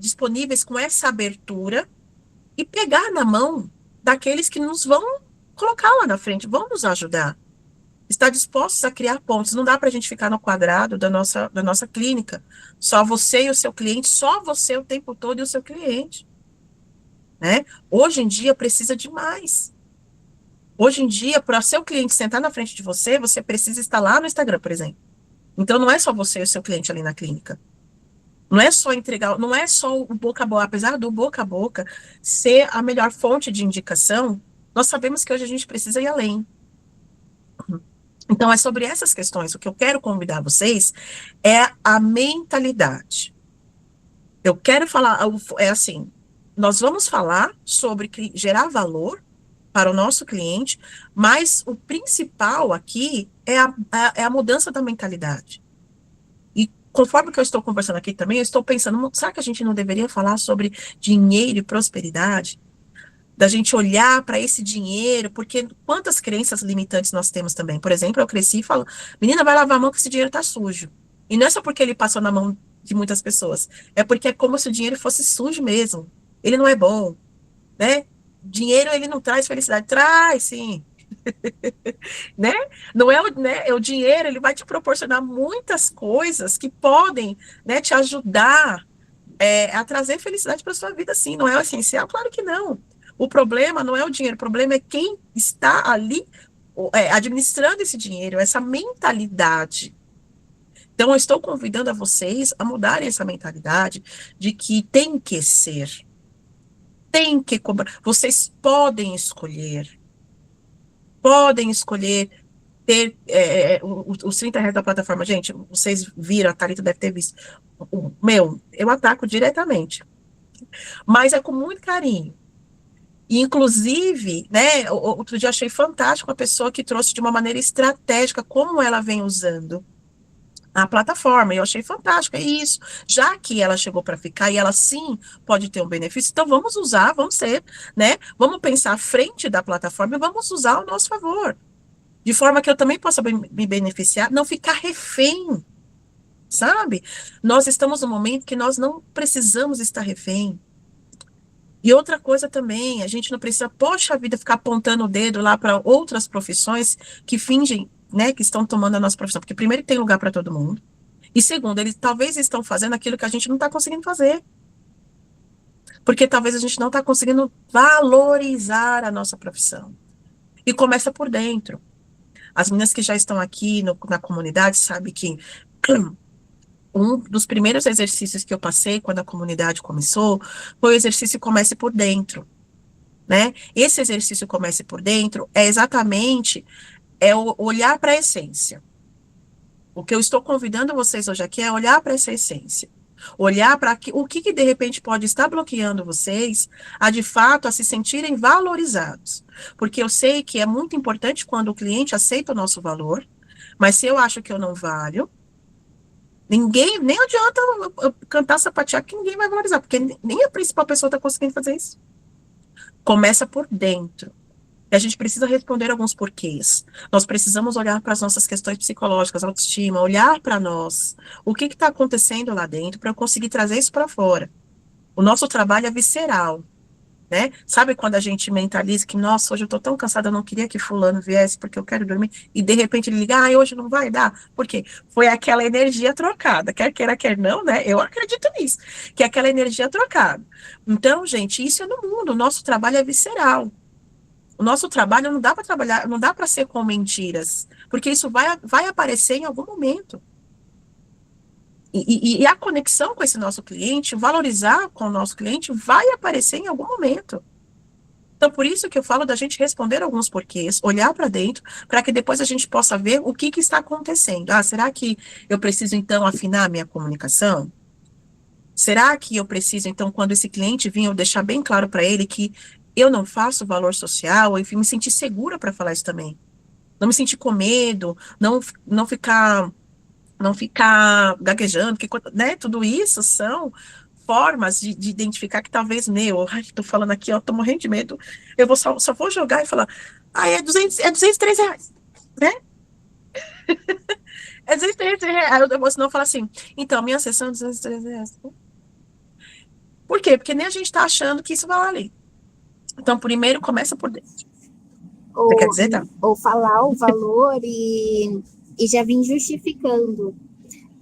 disponíveis com essa abertura e pegar na mão daqueles que nos vão colocar lá na frente, vão nos ajudar. Estar dispostos a criar pontos. Não dá para a gente ficar no quadrado da nossa clínica. Só você e o seu cliente, só você o tempo todo e o seu cliente. Né? Hoje em dia precisa de mais. Hoje em dia, para o seu cliente sentar na frente de você, você precisa estar lá no Instagram, por exemplo. Então não é só você e o seu cliente ali na clínica. Não é só entregar, não é só o boca a boca, apesar do boca a boca ser a melhor fonte de indicação, nós sabemos que hoje a gente precisa ir além. Então é sobre essas questões, o que eu quero convidar vocês é a mentalidade. Eu quero falar, assim, nós vamos falar sobre gerar valor para o nosso cliente, mas o principal aqui é a mudança da mentalidade. E conforme que eu estou conversando aqui também, eu estou pensando, será que a gente não deveria falar sobre dinheiro e prosperidade? Da gente olhar para esse dinheiro, porque quantas crenças limitantes nós temos também. Por exemplo, eu cresci e falo, menina, vai lavar a mão que esse dinheiro tá sujo. E não é só porque ele passou na mão de muitas pessoas, é porque é como se o dinheiro fosse sujo mesmo. Ele não é bom, né? Dinheiro, ele não traz felicidade. Traz, sim. Né? Não é, o dinheiro, ele vai te proporcionar muitas coisas que podem, né, te ajudar a trazer felicidade para sua vida, sim. Não é o essencial? Claro que não. O problema não é o dinheiro, o problema é quem está ali administrando esse dinheiro, essa mentalidade. Então, eu estou convidando a vocês a mudarem essa mentalidade de que tem que ser, tem que cobrar. Vocês podem escolher ter os R$ 30 da plataforma. Gente, vocês viram, a Thalita deve ter visto. Eu ataco diretamente, mas é com muito carinho. E, inclusive, né, outro dia eu achei fantástico a pessoa que trouxe de uma maneira estratégica como ela vem usando a plataforma. Eu achei fantástico, é isso. Já que ela chegou para ficar e ela sim pode ter um benefício, então vamos usar, vamos ser, né? Vamos pensar à frente da plataforma e vamos usar ao nosso favor. De forma que eu também possa me beneficiar, não ficar refém, sabe? Nós estamos num momento que nós não precisamos estar refém. E outra coisa também, a gente não precisa, poxa vida, ficar apontando o dedo lá para outras profissões que fingem, né, que estão tomando a nossa profissão. Porque primeiro tem lugar para todo mundo. E segundo, eles talvez estão fazendo aquilo que a gente não está conseguindo fazer. Porque talvez a gente não está conseguindo valorizar a nossa profissão. E começa por dentro. As meninas que já estão aqui na comunidade sabem que um dos primeiros exercícios que eu passei quando a comunidade começou foi o exercício Comece por Dentro, né? Esse exercício Comece por Dentro é exatamente olhar para a essência. O que eu estou convidando vocês hoje aqui é olhar para essa essência. Olhar para o que de repente pode estar bloqueando vocês de fato a se sentirem valorizados. Porque eu sei que é muito importante quando o cliente aceita o nosso valor, mas se eu acho que eu não valho, nem adianta eu cantar, sapatear, que ninguém vai valorizar, porque nem a principal pessoa está conseguindo fazer isso. Começa por dentro. E a gente precisa responder alguns porquês. Nós precisamos olhar para as nossas questões psicológicas, autoestima, olhar para nós. O que está acontecendo lá dentro para eu conseguir trazer isso para fora. O nosso trabalho é visceral. Né? Sabe quando a gente mentaliza que, nossa, hoje eu tô tão cansada, eu não queria que fulano viesse porque eu quero dormir, e de repente ele liga, hoje não vai dar, por quê? Foi aquela energia trocada, quer queira, quer não, né? Eu acredito nisso, que é aquela energia trocada. Então, gente, isso é no mundo, o nosso trabalho é visceral. O nosso trabalho não dá para trabalhar, não dá para ser com mentiras, porque isso vai aparecer em algum momento. E a conexão com esse nosso cliente, valorizar com o nosso cliente, vai aparecer em algum momento. Então, por isso que eu falo da gente responder alguns porquês, olhar para dentro, para que depois a gente possa ver o que está acontecendo. Ah, será que eu preciso, então, afinar a minha comunicação? Será que eu preciso, então, quando esse cliente vir, eu deixar bem claro para ele que eu não faço valor social, e me sentir segura para falar isso também. Não me sentir com medo, não ficar gaguejando, porque, né? Tudo isso são formas de identificar que talvez, ai, tô falando aqui, ó, tô morrendo de medo, eu só vou jogar e falar, ah, é 203 reais, né? É 203 reais. Aí eu senão eu falo assim, então, minha sessão é 203 reais. Por quê? Porque nem a gente tá achando que isso vale. Então, primeiro começa por dentro. Você quer dizer, tá? Ou falar o valor e já vim justificando.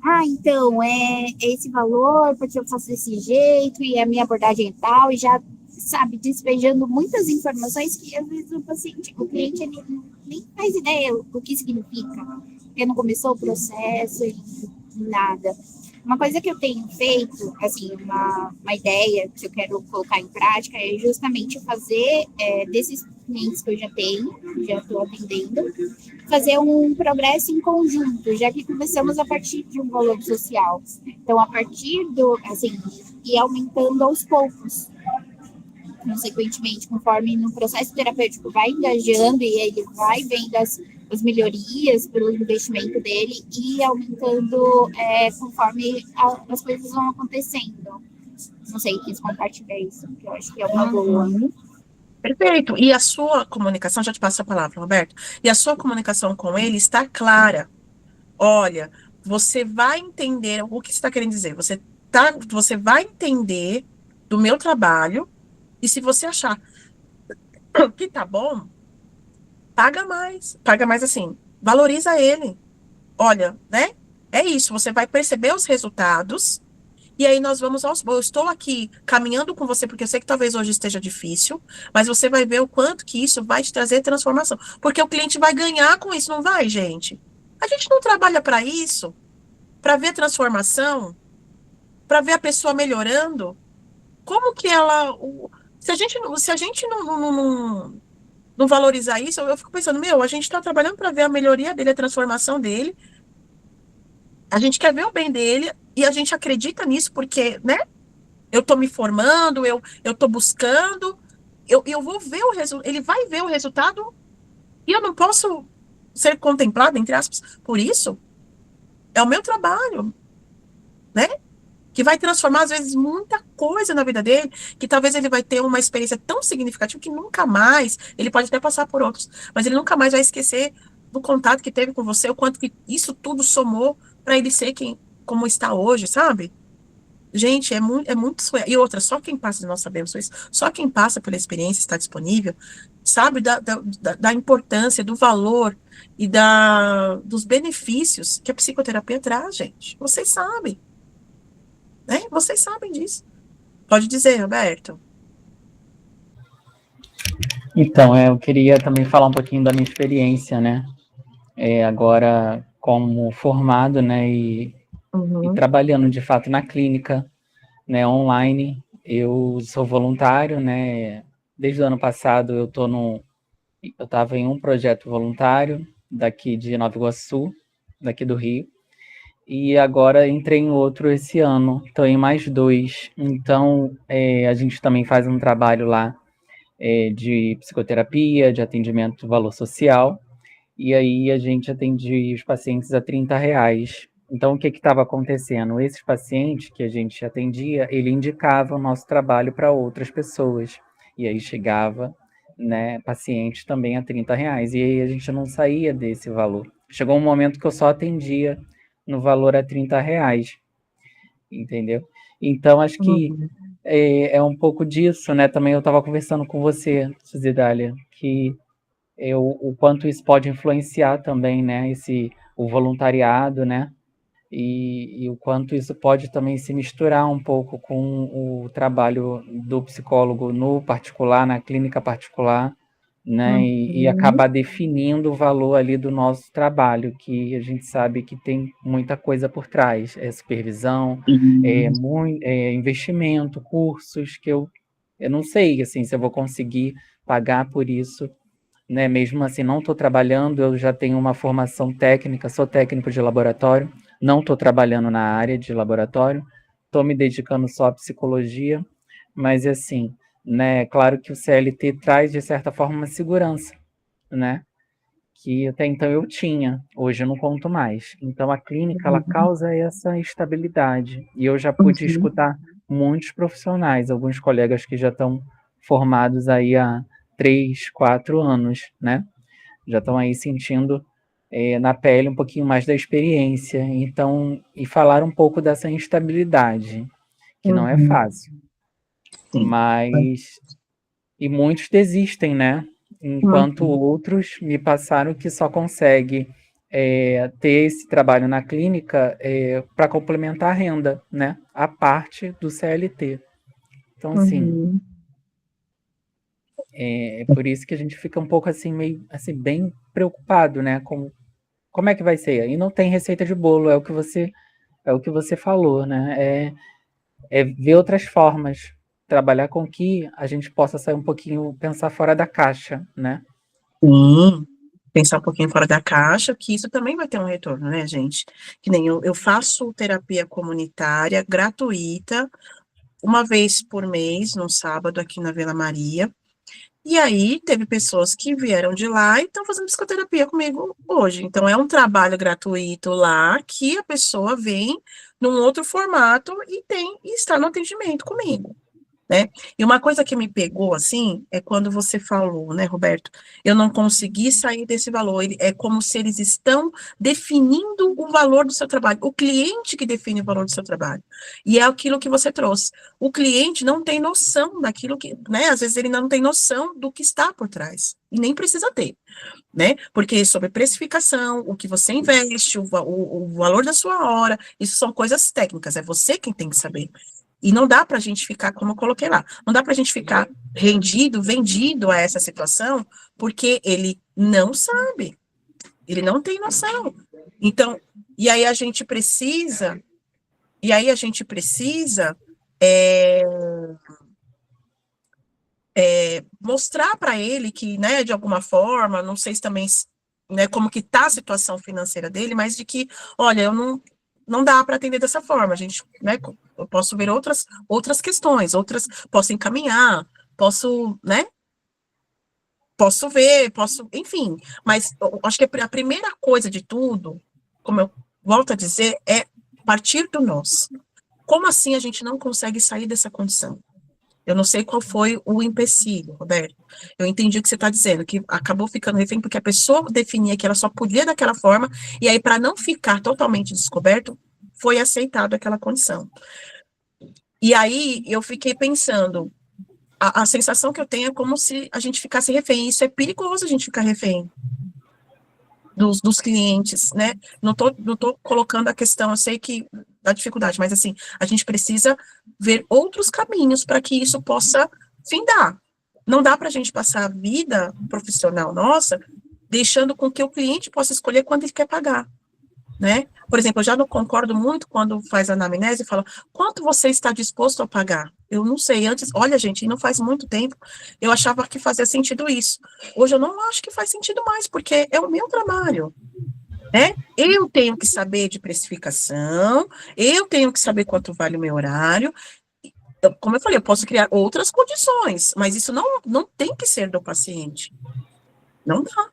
Ah, então, é esse valor, porque eu faço desse jeito, e a minha abordagem é tal, e já, sabe, despejando muitas informações que às vezes o paciente, o cliente, ele nem faz ideia o que significa, porque não começou o processo e nada. Uma coisa que eu tenho feito, assim, uma ideia que eu quero colocar em prática é justamente fazer desses clientes que eu já estou atendendo, fazer um progresso em conjunto, já que começamos a partir de um valor social. Então, a partir e aumentando aos poucos. Consequentemente, conforme no processo terapêutico vai engajando e ele vai vendo as melhorias pelo investimento dele e aumentando conforme as coisas vão acontecendo. Não sei, quis compartilhar isso, que eu acho que é uma boa. Perfeito. E a sua comunicação, já te passo a palavra, Roberto, e a sua comunicação com ele está clara. Olha, você vai entender o que você está querendo dizer. Você vai entender do meu trabalho, e se você achar que tá bom, paga mais. Paga mais assim, valoriza ele. Olha, né? É isso, você vai perceber os resultados, e aí nós vamos eu estou aqui caminhando com você, porque eu sei que talvez hoje esteja difícil, mas você vai ver o quanto que isso vai te trazer transformação. Porque o cliente vai ganhar com isso, não vai, gente? A gente não trabalha para isso, para ver transformação, para ver a pessoa melhorando. Como que ela. Se a gente não valorizar isso, eu fico pensando, a gente está trabalhando para ver a melhoria dele, a transformação dele. A gente quer ver o bem dele e a gente acredita nisso porque, né? Eu estou me formando, eu estou buscando, eu vou ver o resultado, ele vai ver o resultado e eu não posso ser contemplado, entre aspas, por isso. É o meu trabalho, né? Que vai transformar, às vezes, muita coisa na vida dele, que talvez ele vai ter uma experiência tão significativa que nunca mais, ele pode até passar por outros, mas ele nunca mais vai esquecer do contato que teve com você, o quanto que isso tudo somou para ele ser como está hoje, sabe? Gente, é muito surreal. E outra, só quem passa, nós sabemos isso, só quem passa pela experiência está disponível, sabe da importância, do valor e dos benefícios que a psicoterapia traz, gente. Vocês sabem, né? Vocês sabem disso. Pode dizer, Roberto. Então, eu queria também falar um pouquinho da minha experiência, né? Agora, como formado, né? E trabalhando, de fato, na clínica, né? Online. Eu sou voluntário, né? Desde o ano passado, eu estava em um projeto voluntário daqui de Nova Iguaçu, daqui do Rio. E agora entrei em outro esse ano, estou em mais 2. Então, a gente também faz um trabalho lá de psicoterapia, de atendimento valor social, e aí a gente atende os pacientes a R$30. Então, o que estava acontecendo? Esses pacientes que a gente atendia, ele indicava o nosso trabalho para outras pessoas, e aí chegava, né, paciente também a R$30, e aí a gente não saía desse valor. Chegou um momento que eu só atendia no valor a R$30, entendeu? Então, acho que é um pouco disso, né? Também eu estava conversando com você, Suzidália, que o quanto isso pode influenciar também, né? O voluntariado, né? E o quanto isso pode também se misturar um pouco com o trabalho do psicólogo no particular, na clínica particular, né? E acabar definindo o valor ali do nosso trabalho, que a gente sabe que tem muita coisa por trás, supervisão, investimento, cursos, que eu eu não sei, assim, se eu vou conseguir pagar por isso, né? Mesmo assim, não estou trabalhando, eu já tenho uma formação técnica, sou técnico de laboratório, não estou trabalhando na área de laboratório, estou me dedicando só à psicologia, mas assim, né? Claro que o CLT traz, de certa forma, uma segurança, né? Que até então eu tinha, hoje eu não conto mais. Então a clínica, ela causa essa estabilidade. E eu já pude escutar muitos profissionais, alguns colegas que já estão formados aí há 3, 4 anos, né? Já estão aí sentindo na pele um pouquinho mais da experiência. Então, e falar um pouco dessa instabilidade, que não é fácil. Sim. Mas e muitos desistem, né? Enquanto outros me passaram que só consegue ter esse trabalho na clínica para complementar a renda, né? A parte do CLT. Então, assim, é por isso que a gente fica um pouco assim, meio assim, bem preocupado, né? Com como é que vai ser? E não tem receita de bolo, é o que você falou, né? É ver outras formas, trabalhar com que a gente possa sair um pouquinho, pensar fora da caixa, né? Sim, pensar um pouquinho fora da caixa, que isso também vai ter um retorno, né, gente? Que nem eu faço terapia comunitária gratuita, uma vez por mês, num sábado, aqui na Vila Maria. E aí, teve pessoas que vieram de lá e estão fazendo psicoterapia comigo hoje. Então, é um trabalho gratuito lá que a pessoa vem num outro formato e está no atendimento comigo, né? E uma coisa que me pegou, assim, é quando você falou, né, Roberto, eu não consegui sair desse valor. É como se eles estão definindo o valor do seu trabalho, o cliente que define o valor do seu trabalho. E é aquilo que você trouxe. O cliente não tem noção daquilo que, né, às vezes ele não tem noção do que está por trás, e nem precisa ter, né, porque sobre precificação, o que você investe, o valor da sua hora, isso são coisas técnicas, é você quem tem que saber. E não dá para a gente ficar, como eu coloquei lá, não dá para a gente ficar rendido, vendido a essa situação, porque ele não sabe, ele não tem noção. Então, e aí a gente precisa, é, mostrar para ele que, né, de alguma forma, não sei se também, né, como que tá a situação financeira dele, mas de que, olha, eu não dá para atender dessa forma, a gente, né, eu posso ver outras questões, posso encaminhar, né, enfim, mas eu acho que a primeira coisa de tudo, como eu volto a dizer, é partir do nós. Como assim a gente não consegue sair dessa condição? Eu não sei qual foi o empecilho, Roberto. Eu entendi o que você está dizendo, que acabou ficando refém porque a pessoa definia que ela só podia daquela forma, e aí, para não ficar totalmente descoberto, foi aceitado aquela condição. E aí, eu fiquei pensando, a sensação que eu tenho é como se a gente ficasse refém, e isso é perigoso, a gente ficar refém dos clientes, né? Não tô colocando a questão, eu sei que dá dificuldade, mas assim, a gente precisa ver outros caminhos para que isso possa findar. Não dá para a gente passar a vida profissional nossa deixando com que o cliente possa escolher quando ele quer pagar, né? Por exemplo, eu já não concordo muito quando faz a anamnese e fala, quanto você está disposto a pagar? Eu não sei, antes, olha, gente, não faz muito tempo, eu achava que fazia sentido isso. Hoje eu não acho que faz sentido mais, porque é o meu trabalho, né? Eu tenho que saber de precificação, eu tenho que saber quanto vale o meu horário. Como eu falei, eu posso criar outras condições, mas isso não tem que ser do paciente. Não dá.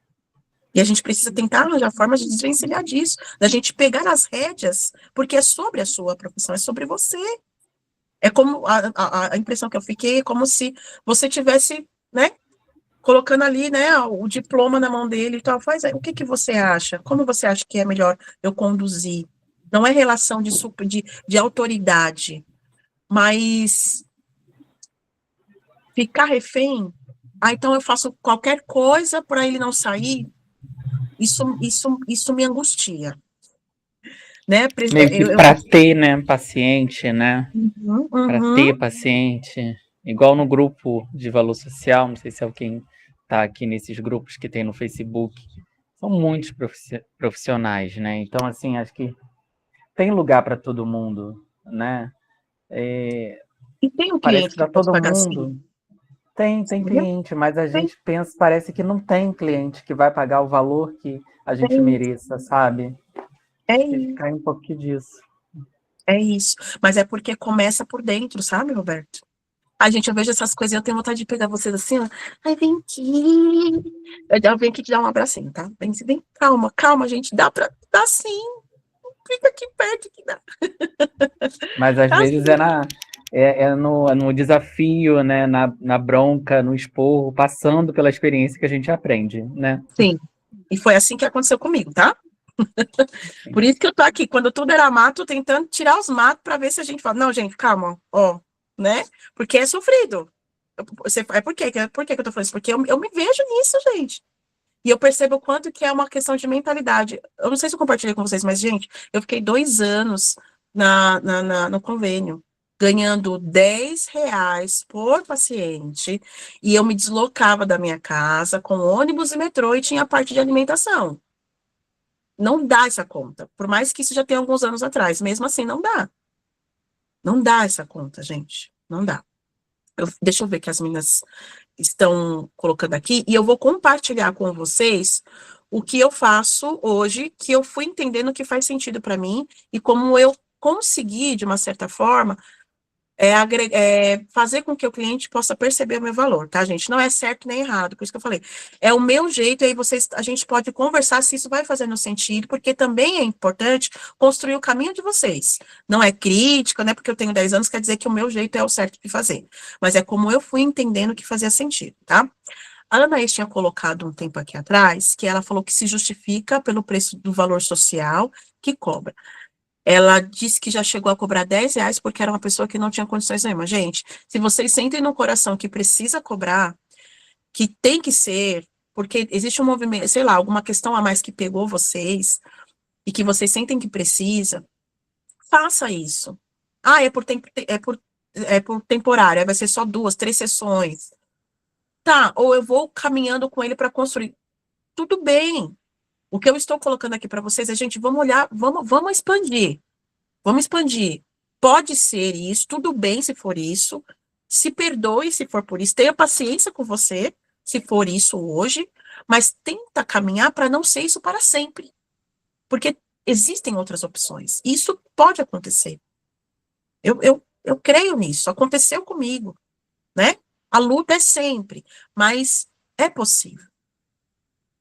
E a gente precisa tentar arranjar formas de desvencilhar disso, da gente pegar as rédeas, porque é sobre a sua profissão, é sobre você. É como a impressão que eu fiquei, é como se você tivesse, né, colocando ali, né, o diploma na mão dele e tal, faz aí, o que você acha? Como você acha que é melhor eu conduzir? Não é relação de autoridade, mas ficar refém, então eu faço qualquer coisa para ele não sair, isso me angustia, né? Meio que para ter, né, paciente, né? Para ter paciente, igual no grupo de valor social, não sei se alguém está aqui nesses grupos que tem no Facebook, são muitos profissionais, né? Então, assim, acho que tem lugar para todo mundo, né? E tem um Parece cliente que que tá pode todo pagar mundo. assim. Tem Entendeu? cliente, mas a Tem, gente pensa, parece que não tem cliente que vai pagar o valor que a gente tem. mereça, sabe? É Acho que isso, cai um pouquinho disso. é isso. Mas é porque começa por dentro, sabe, Roberto? A gente, eu vejo essas coisas e eu tenho vontade de pegar vocês assim, ó. Ai, vem aqui. Eu já venho aqui te dar um abracinho, tá? Vem, calma, calma, gente. Dá sim. Fica aqui perto que dá. Mas às Dá vezes sim. no desafio, né? Na bronca, no esporro, passando pela experiência que a gente aprende, né? Sim. E foi assim que aconteceu comigo, tá? Por isso que eu tô aqui, quando tudo era mato, tentando tirar os matos para ver se a gente fala, não, gente, calma, ó, né? Porque é sofrido. Por que que eu tô falando isso? Porque eu me vejo nisso, gente. E eu percebo o quanto que é uma questão de mentalidade. Eu não sei se eu compartilhei com vocês, mas, gente, eu fiquei 2 anos no convênio, ganhando R$ 10 por paciente, e eu me deslocava da minha casa com ônibus e metrô e tinha a parte de alimentação. Não dá essa conta, por mais que isso já tenha alguns anos atrás, mesmo assim não dá. Não dá essa conta, gente, não dá. Deixa eu ver que as meninas estão colocando aqui, e eu vou compartilhar com vocês o que eu faço hoje, que eu fui entendendo que faz sentido para mim, e como eu consegui, de uma certa forma, fazer com que o cliente possa perceber o meu valor, tá, gente? Não é certo nem errado, por isso que eu falei. É o meu jeito, e aí a gente pode conversar se isso vai fazendo sentido, porque também é importante construir o caminho de vocês. Não é crítica, né? Porque eu tenho 10 anos, quer dizer que o meu jeito é o certo de fazer. Mas é como eu fui entendendo que fazia sentido, tá? A Anaís tinha colocado um tempo aqui atrás, que ela falou que se justifica pelo preço do valor social que cobra. Ela disse que já chegou a cobrar R$ 10 porque era uma pessoa que não tinha condições nenhuma. Gente, se vocês sentem no coração que precisa cobrar, que tem que ser, porque existe um movimento, sei lá, alguma questão a mais que pegou vocês e que vocês sentem que precisa, faça isso. Ah, é por temporário, aí vai ser só 2, 3 sessões. Tá, ou eu vou caminhando com ele para construir. Tudo bem. O que eu estou colocando aqui para vocês é, gente, vamos olhar, vamos expandir. Vamos expandir. Pode ser isso, tudo bem se for isso. Se perdoe se for por isso. Tenha paciência com você, se for isso hoje. Mas tenta caminhar para não ser isso para sempre. Porque existem outras opções. Isso pode acontecer. Eu creio nisso. Aconteceu comigo, né? A luta é sempre, mas é possível.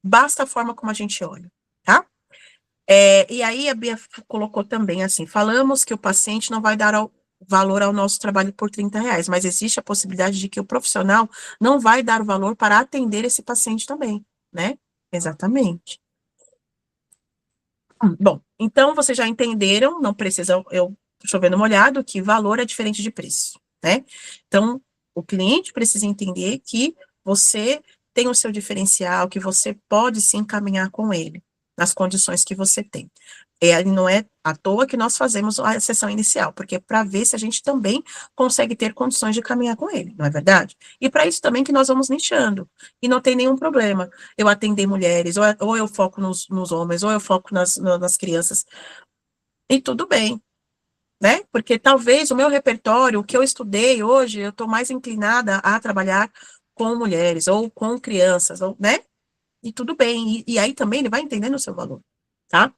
Basta a forma como a gente olha, tá? E aí a Bia colocou também assim, falamos que o paciente não vai dar valor ao nosso trabalho por R$ 30, mas existe a possibilidade de que o profissional não vai dar o valor para atender esse paciente também, né? Exatamente. Bom, então vocês já entenderam, não precisa eu chovendo molhado, que valor é diferente de preço, né? Então, o cliente precisa entender que você tem o seu diferencial, que você pode se encaminhar com ele, nas condições que você tem. Não é à toa que nós fazemos a sessão inicial, porque para ver se a gente também consegue ter condições de caminhar com ele, não é verdade? E para isso também que nós vamos nichando, e não tem nenhum problema eu atender mulheres, ou eu foco nos homens, ou eu foco nas crianças, e tudo bem, né? Porque talvez o meu repertório, o que eu estudei hoje, eu estou mais inclinada a trabalhar com mulheres, ou com crianças, né? E tudo bem, e aí também ele vai entendendo o seu valor, tá?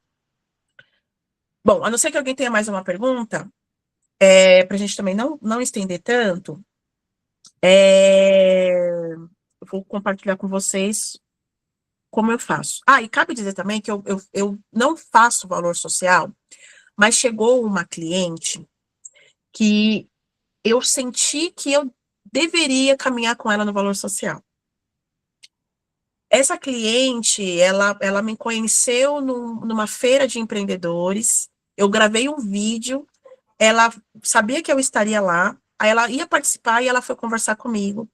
Bom, a não ser que alguém tenha mais uma pergunta, para a gente também não estender tanto, eu vou compartilhar com vocês como eu faço. E cabe dizer também que eu não faço valor social, mas chegou uma cliente que eu senti que eu deveria caminhar com ela no valor social. Essa cliente, ela me conheceu numa feira de empreendedores, eu gravei um vídeo, ela sabia que eu estaria lá, aí ela ia participar e ela foi conversar comigo.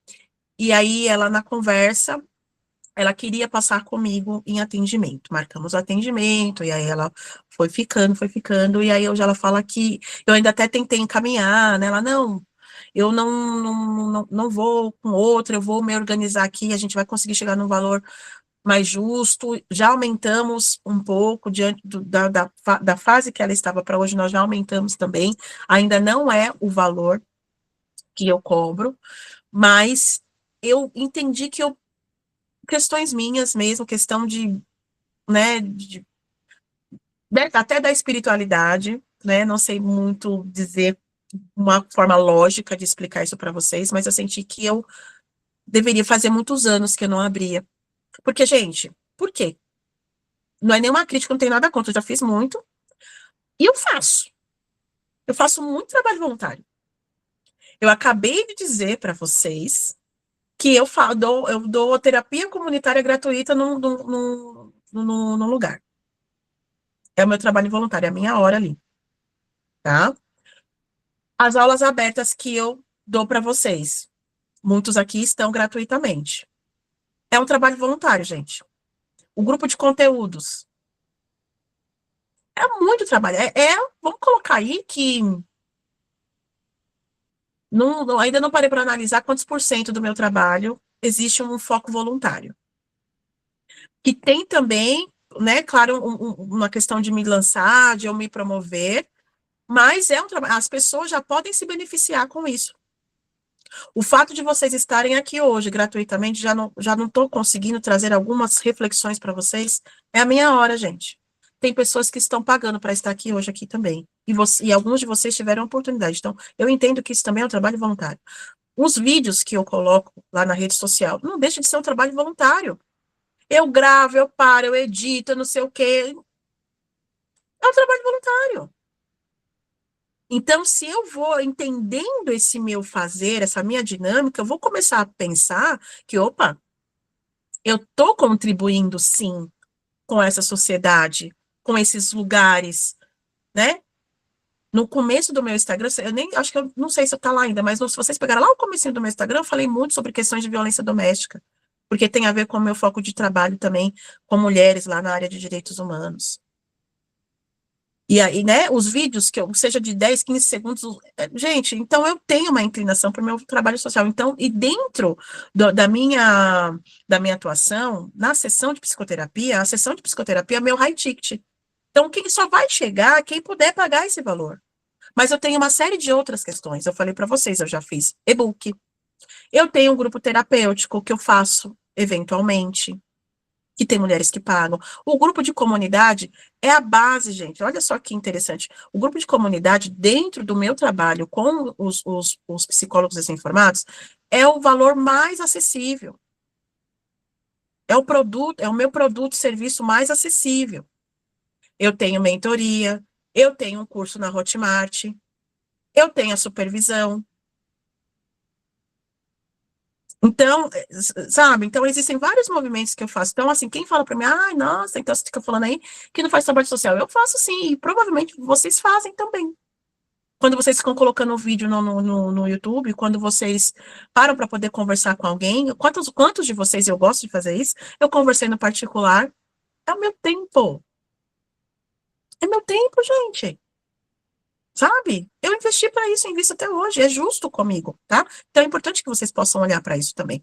E aí, ela, na conversa, ela queria passar comigo em atendimento. Marcamos o atendimento, e aí ela foi ficando, e aí hoje ela fala que eu ainda até tentei encaminhar, né? Ela, não, eu não vou com outra, eu vou me organizar aqui, a gente vai conseguir chegar num valor mais justo. Já aumentamos um pouco diante da fase que ela estava para hoje, nós já aumentamos também. Ainda não é o valor que eu cobro, mas eu entendi que questões minhas mesmo, questão de, né, até da espiritualidade, né, não sei muito dizer uma forma lógica de explicar isso para vocês, mas eu senti que eu deveria fazer muitos anos que eu não abria. Porque, gente, por quê? Não é nenhuma crítica, não tem nada contra, eu já fiz muito, e eu faço. Eu faço muito trabalho voluntário. Eu acabei de dizer para vocês que eu dou terapia comunitária gratuita num lugar. É o meu trabalho voluntário, é a minha hora ali, tá? As aulas abertas que eu dou para vocês, muitos aqui estão gratuitamente. É um trabalho voluntário, gente. O grupo de conteúdos. É muito trabalho. Vamos colocar aí que ainda não parei para analisar quantos por cento do meu trabalho existe um foco voluntário. Que tem também, né, claro, uma questão de me lançar, de eu me promover, mas é um trabalho. As pessoas já podem se beneficiar com isso. O fato de vocês estarem aqui hoje gratuitamente, já não estou conseguindo trazer algumas reflexões para vocês. É a minha hora, gente. Tem pessoas que estão pagando para estar aqui hoje aqui também. E alguns de vocês tiveram oportunidade. Então, eu entendo que isso também é um trabalho voluntário. Os vídeos que eu coloco lá na rede social, não deixa de ser um trabalho voluntário. Eu gravo, eu paro, eu edito, eu não sei o quê. É um trabalho voluntário. Então, se eu vou entendendo esse meu fazer, essa minha dinâmica, eu vou começar a pensar que, opa, eu estou contribuindo, sim, com essa sociedade, com esses lugares, né? No começo do meu Instagram, eu nem, acho que eu não sei se está lá ainda, mas se vocês pegaram lá o comecinho do meu Instagram, eu falei muito sobre questões de violência doméstica, porque tem a ver com o meu foco de trabalho também com mulheres lá na área de direitos humanos. E aí, né, os vídeos, seja de 10, 15 segundos, gente, então eu tenho uma inclinação para o meu trabalho social. Então, e dentro da minha atuação, na sessão de psicoterapia, a sessão de psicoterapia é meu high ticket. Então, quem só vai chegar, quem puder pagar esse valor. Mas eu tenho uma série de outras questões. Eu falei para vocês, eu já fiz e-book. Eu tenho um grupo terapêutico que eu faço eventualmente, que tem mulheres que pagam. O grupo de comunidade é a base, gente. Olha só que interessante. O grupo de comunidade, dentro do meu trabalho com os psicólogos recém-formados, é o valor mais acessível. É o meu produto, serviço mais acessível. Eu tenho mentoria, eu tenho um curso na Hotmart, eu tenho a supervisão. Então, sabe? Então, existem vários movimentos que eu faço. Então, assim, quem fala para mim, ai, nossa, então você fica falando aí que não faz trabalho social. Eu faço sim, e provavelmente vocês fazem também. Quando vocês ficam colocando um vídeo no YouTube, quando vocês param para poder conversar com alguém, quantos de vocês, eu gosto de fazer isso, eu conversei no particular, é o meu tempo. É meu tempo, gente. Sabe? Eu investi para isso, invisto até hoje, é justo comigo, tá? Então é importante que vocês possam olhar para isso também.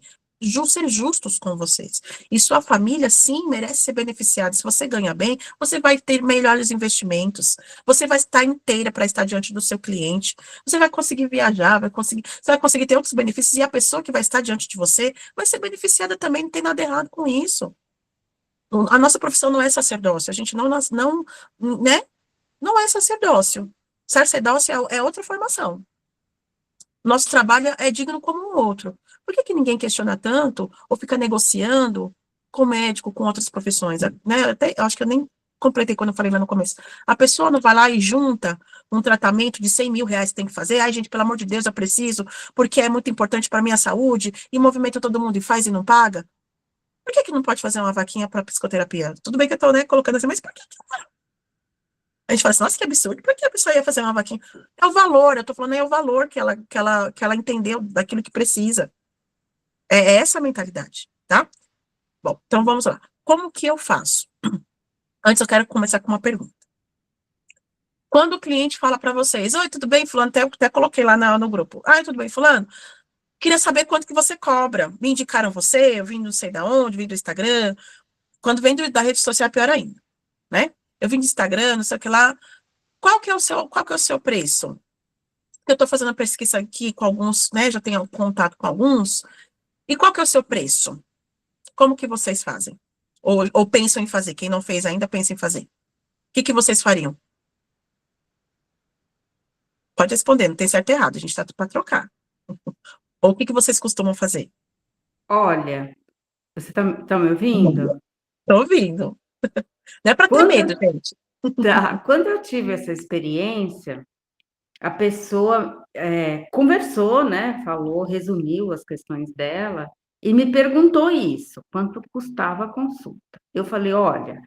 Ser justos com vocês. E sua família, sim, merece ser beneficiada. Se você ganha bem, você vai ter melhores investimentos. Você vai estar inteira para estar diante do seu cliente. Você vai conseguir viajar, você vai conseguir ter outros benefícios. E a pessoa que vai estar diante de você vai ser beneficiada também, não tem nada errado com isso. A nossa profissão não é sacerdócio. A gente né? Não é sacerdócio. Sacerdócio é outra formação. Nosso trabalho é digno como um outro. Por que ninguém questiona tanto ou fica negociando com médico, com outras profissões? Né? Eu acho que eu nem completei quando eu falei lá no começo. A pessoa não vai lá e junta um tratamento de 100 mil reais que tem que fazer. Ai, gente, pelo amor de Deus, eu preciso, porque é muito importante para a minha saúde, e movimenta todo mundo e faz e não paga. Por que não pode fazer uma vaquinha para psicoterapia? Tudo bem que eu estou, né, colocando assim, mas por que a gente fala assim, nossa, que absurdo, por que a pessoa ia fazer uma vaquinha? É o valor, eu tô falando, é o valor que ela entendeu daquilo que precisa. É essa a mentalidade, tá? Bom, então vamos lá. Como que eu faço? Antes eu quero começar com uma pergunta. Quando o cliente fala para vocês, oi, tudo bem, fulano? Até coloquei lá no grupo. Ai, tudo bem, fulano? Queria saber quanto que você cobra. Me indicaram você, eu vim não sei da onde, vim do Instagram. Quando vem da rede social, é pior ainda, né? Eu vim do Instagram, não sei o que lá. Qual que é o seu preço? Eu estou fazendo a pesquisa aqui com alguns, né? Já tenho contato com alguns. E qual que é o seu preço? Como que vocês fazem? Ou pensam em fazer? Quem não fez ainda, pensa em fazer. O que vocês fariam? Pode responder, não tem certo e errado, a gente está para trocar. Ou o que vocês costumam fazer? Olha, você tá me ouvindo? Estou ouvindo. Não é para ter medo, gente. Quando eu tive essa experiência, a pessoa conversou, né? Falou, resumiu as questões dela e me perguntou isso, quanto custava a consulta. Eu falei, olha,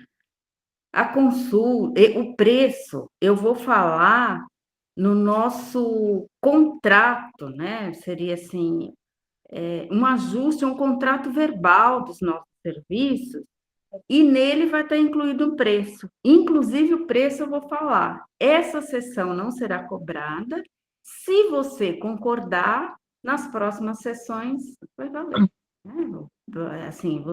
a consulta, o preço, eu vou falar no nosso contrato, né? Seria assim, um ajuste, um contrato verbal dos nossos serviços, e nele vai estar incluído o preço. Inclusive, o preço eu vou falar. Essa sessão não será cobrada. Se você concordar, nas próximas sessões vai valer. Assim,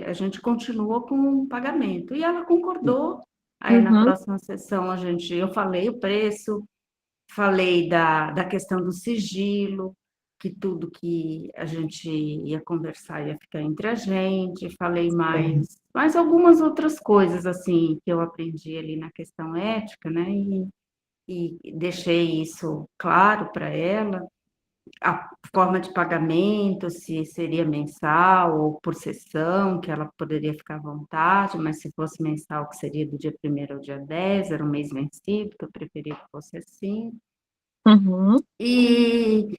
a gente continua com o pagamento. E ela concordou. Aí, na próxima sessão, eu falei o preço, falei da questão do sigilo, que tudo que a gente ia conversar ia ficar entre a gente, falei mais algumas outras coisas, assim, que eu aprendi ali na questão ética, né, e deixei isso claro para ela, a forma de pagamento, se seria mensal ou por sessão, que ela poderia ficar à vontade, mas se fosse mensal, que seria do dia 1º ao dia 10, era um mês vencido, que eu preferia que fosse assim. E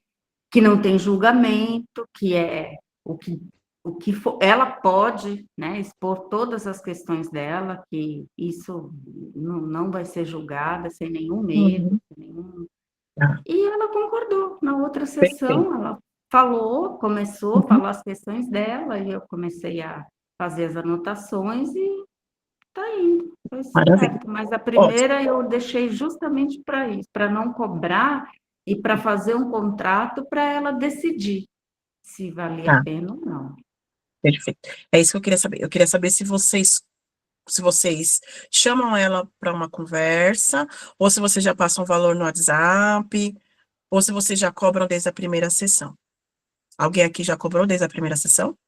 que não tem julgamento, que é o que for, ela pode, né, expor todas as questões dela, que isso não vai ser julgada sem nenhum medo, E ela concordou. Na outra sessão, ela começou a falar as questões dela, e eu comecei a fazer as anotações e está indo. Foi certo. Mas a primeira eu deixei justamente para isso, para não cobrar e para fazer um contrato para ela decidir se valia a pena ou não. Perfeito. É isso que eu queria saber. Eu queria saber se vocês chamam ela para uma conversa, ou se vocês já passam o valor no WhatsApp, ou se vocês já cobram desde a primeira sessão. Alguém aqui já cobrou desde a primeira sessão?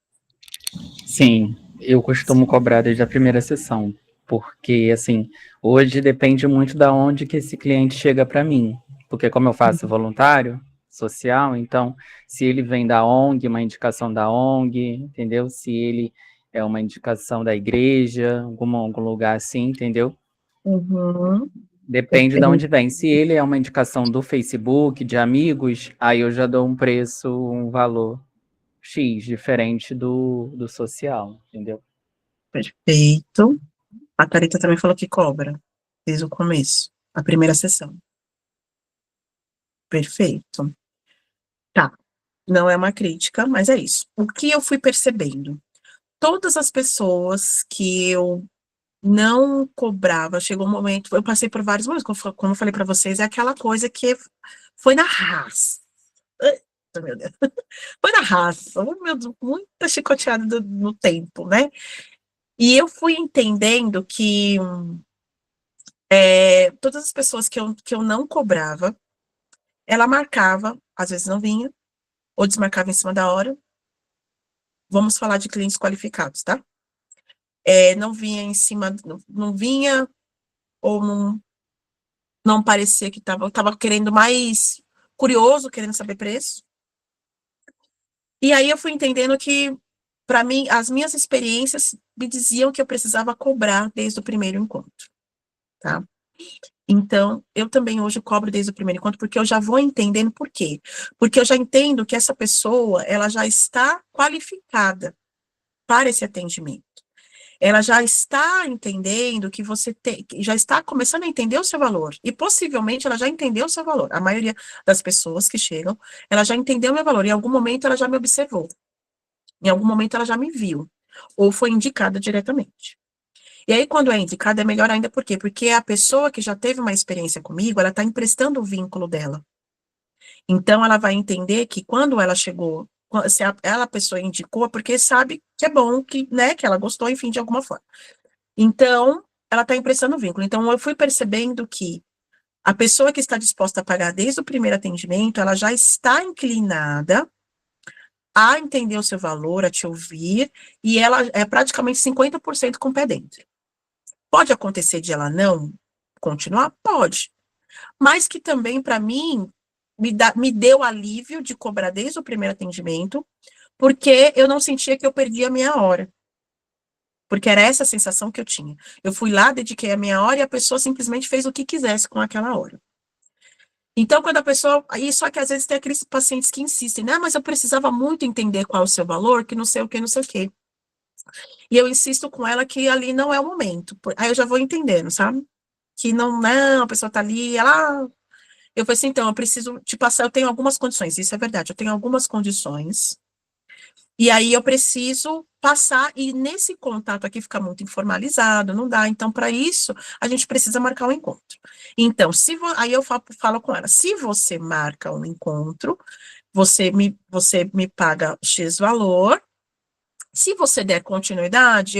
Sim, eu costumo cobrar desde a primeira sessão, porque, assim, hoje depende muito da onde que esse cliente chega para mim, porque como eu faço voluntário, social, então, se ele vem da ONG, uma indicação da ONG, entendeu? Se ele é uma indicação da igreja, algum lugar assim, entendeu? Depende de onde vem. Se ele é uma indicação do Facebook, de amigos, aí eu já dou um preço, um valor X, diferente do social, entendeu? Perfeito. A Thalita também falou que cobra, desde o começo, a primeira sessão. Perfeito. Tá. Não é uma crítica, mas é isso. O que eu fui percebendo? Todas as pessoas que eu não cobrava, chegou um momento, eu passei por vários momentos, como eu falei para vocês, é aquela coisa que foi na raça. Meu Deus. Foi na raça, meu Deus, muita chicoteada no tempo, né? E eu fui entendendo que todas as pessoas que eu não cobrava, ela marcava, às vezes não vinha, ou desmarcava em cima da hora. Vamos falar de clientes qualificados, tá? Não vinha em cima, não vinha, ou não parecia que estava querendo mais curioso, querendo saber preço. E aí eu fui entendendo que, para mim, as minhas experiências me diziam que eu precisava cobrar desde o primeiro encontro, tá? Então, eu também hoje cobro desde o primeiro encontro, porque eu já vou entendendo por quê. Porque eu já entendo que essa pessoa, ela já está qualificada para esse atendimento. Ela já está entendendo que já está começando a entender o seu valor. E possivelmente ela já entendeu o seu valor. A maioria das pessoas que chegam, ela já entendeu o meu valor. Em algum momento ela já me observou. Em algum momento ela já me viu. Ou foi indicada diretamente. E aí, quando é indicada, é melhor ainda, por quê? Porque a pessoa que já teve uma experiência comigo, ela está emprestando o vínculo dela. Então, ela vai entender que quando ela chegou, se a pessoa indicou, é porque sabe que é bom, que ela gostou, enfim, de alguma forma. Então, ela está emprestando o vínculo. Então, eu fui percebendo que a pessoa que está disposta a pagar desde o primeiro atendimento, ela já está inclinada a entender o seu valor, a te ouvir, e ela é praticamente 50% com o pé dentro. Pode acontecer de ela não continuar? Pode. Mas que também, para mim, me deu alívio de cobrar desde o primeiro atendimento, porque eu não sentia que eu perdia a minha hora. Porque era essa a sensação que eu tinha. Eu fui lá, dediquei a minha hora e a pessoa simplesmente fez o que quisesse com aquela hora. Então, quando a pessoa... Aí, só que às vezes tem aqueles pacientes que insistem, né? Mas eu precisava muito entender qual é o seu valor, que não sei o que, não sei o que. E eu insisto com ela que ali não é o momento. Aí eu já vou entendendo, sabe? Que não, a pessoa tá ali, ela... Eu falei assim, então, eu preciso te passar, eu tenho algumas condições, isso é verdade, eu tenho algumas condições, e aí eu preciso passar, e nesse contato aqui fica muito informalizado, não dá, então, para isso, a gente precisa marcar um encontro. Então, aí eu falo com ela, se você marca um encontro, você me paga X valor, se você der continuidade,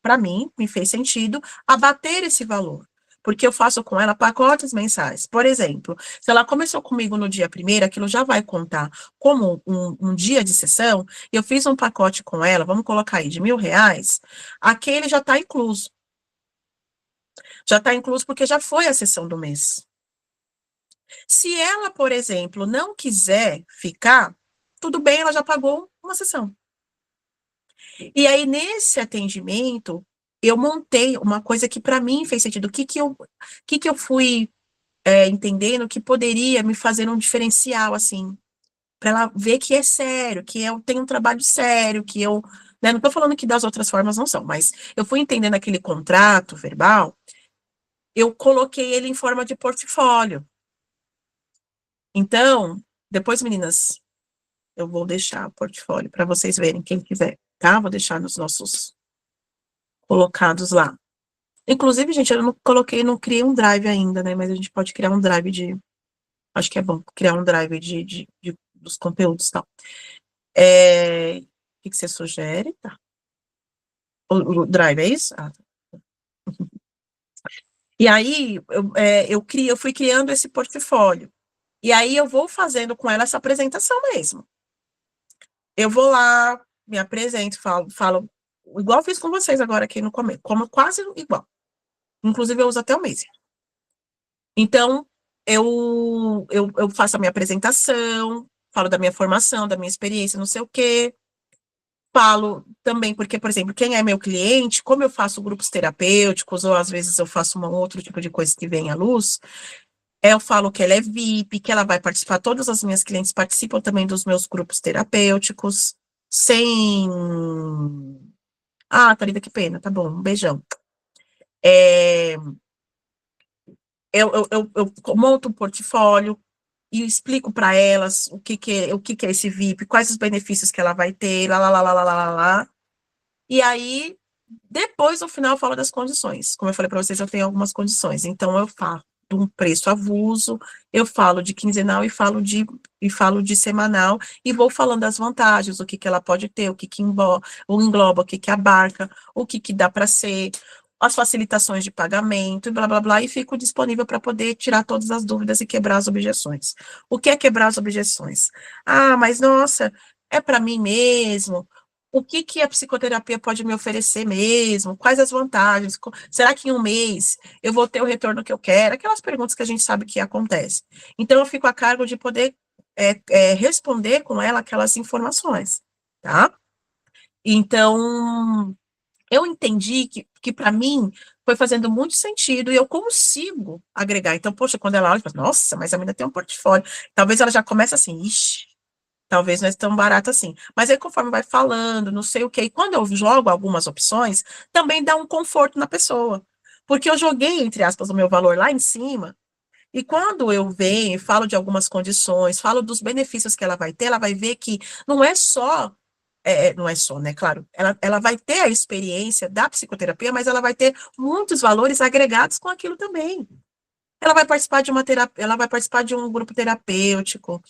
para mim, me fez sentido abater esse valor. Porque eu faço com ela pacotes mensais. Por exemplo, se ela começou comigo no dia 1º, aquilo já vai contar como um dia de sessão, e eu fiz um pacote com ela, vamos colocar aí, de R$1.000, aquele já está incluso. Já está incluso porque já foi a sessão do mês. Se ela, por exemplo, não quiser ficar, tudo bem, ela já pagou uma sessão. E aí, nesse atendimento, eu montei uma coisa que para mim fez sentido. O que eu fui entendendo que poderia me fazer um diferencial, assim, para ela ver que é sério, que eu tenho um trabalho sério, que eu... Né, não estou falando que das outras formas não são, mas eu fui entendendo aquele contrato verbal, eu coloquei ele em forma de portfólio. Então, depois, meninas, eu vou deixar o portfólio para vocês verem, quem quiser, tá? Vou deixar nos nossos colocados lá. Inclusive, gente, eu não criei um drive ainda, né? Mas a gente pode criar um drive acho que é bom criar um drive dos conteúdos e tal. O que você sugere? Tá. O drive, é isso? Ah, tá. E aí, eu fui criando esse portfólio. E aí, eu vou fazendo com ela essa apresentação mesmo. Eu vou lá, me apresento, falo igual eu fiz com vocês agora aqui no começo, como quase igual. Inclusive, eu uso até o mês. Então, eu faço a minha apresentação, falo da minha formação, da minha experiência, não sei o quê. Falo também, porque, por exemplo, quem é meu cliente, como eu faço grupos terapêuticos, ou às vezes eu faço um outro tipo de coisa que vem à luz, eu falo que ela é VIP, que ela vai participar, todas as minhas clientes participam também dos meus grupos terapêuticos, sem... Ah, Thalita, que pena, tá bom, um beijão. Eu monto um portfólio e explico para elas o que é esse VIP, quais os benefícios que ela vai ter, lá. E aí, depois, no final, eu falo das condições. Como eu falei para vocês, eu tenho algumas condições. Então, eu falo de um preço avulso, eu falo de quinzenal e falo de semanal, e vou falando das vantagens, o que ela pode ter, o que engloba, o que abarca, o que dá para ser, as facilitações de pagamento, e blá, blá, blá, e fico disponível para poder tirar todas as dúvidas e quebrar as objeções. O que é quebrar as objeções? Ah, mas, nossa, é para mim mesmo? O que a psicoterapia pode me oferecer mesmo? Quais as vantagens? Será que em um mês eu vou ter o retorno que eu quero? Aquelas perguntas que a gente sabe que acontecem. Então, eu fico a cargo de poder responder com ela aquelas informações, tá? Então, eu entendi que para mim foi fazendo muito sentido e eu consigo agregar. Então, poxa, quando ela olha, fala, nossa, mas a menina tem um portfólio. Talvez ela já comece assim, ixi, talvez não é tão barato assim. Mas aí, conforme vai falando, não sei o quê, e quando eu jogo algumas opções, também dá um conforto na pessoa. Porque eu joguei, entre aspas, o meu valor lá em cima, e quando eu venho e falo de algumas condições, falo dos benefícios que ela vai ter, ela vai ver que não é só, né, claro, ela vai ter a experiência da psicoterapia, mas ela vai ter muitos valores agregados com aquilo também. Ela vai participar de uma terapia, ela vai participar de um grupo terapêutico,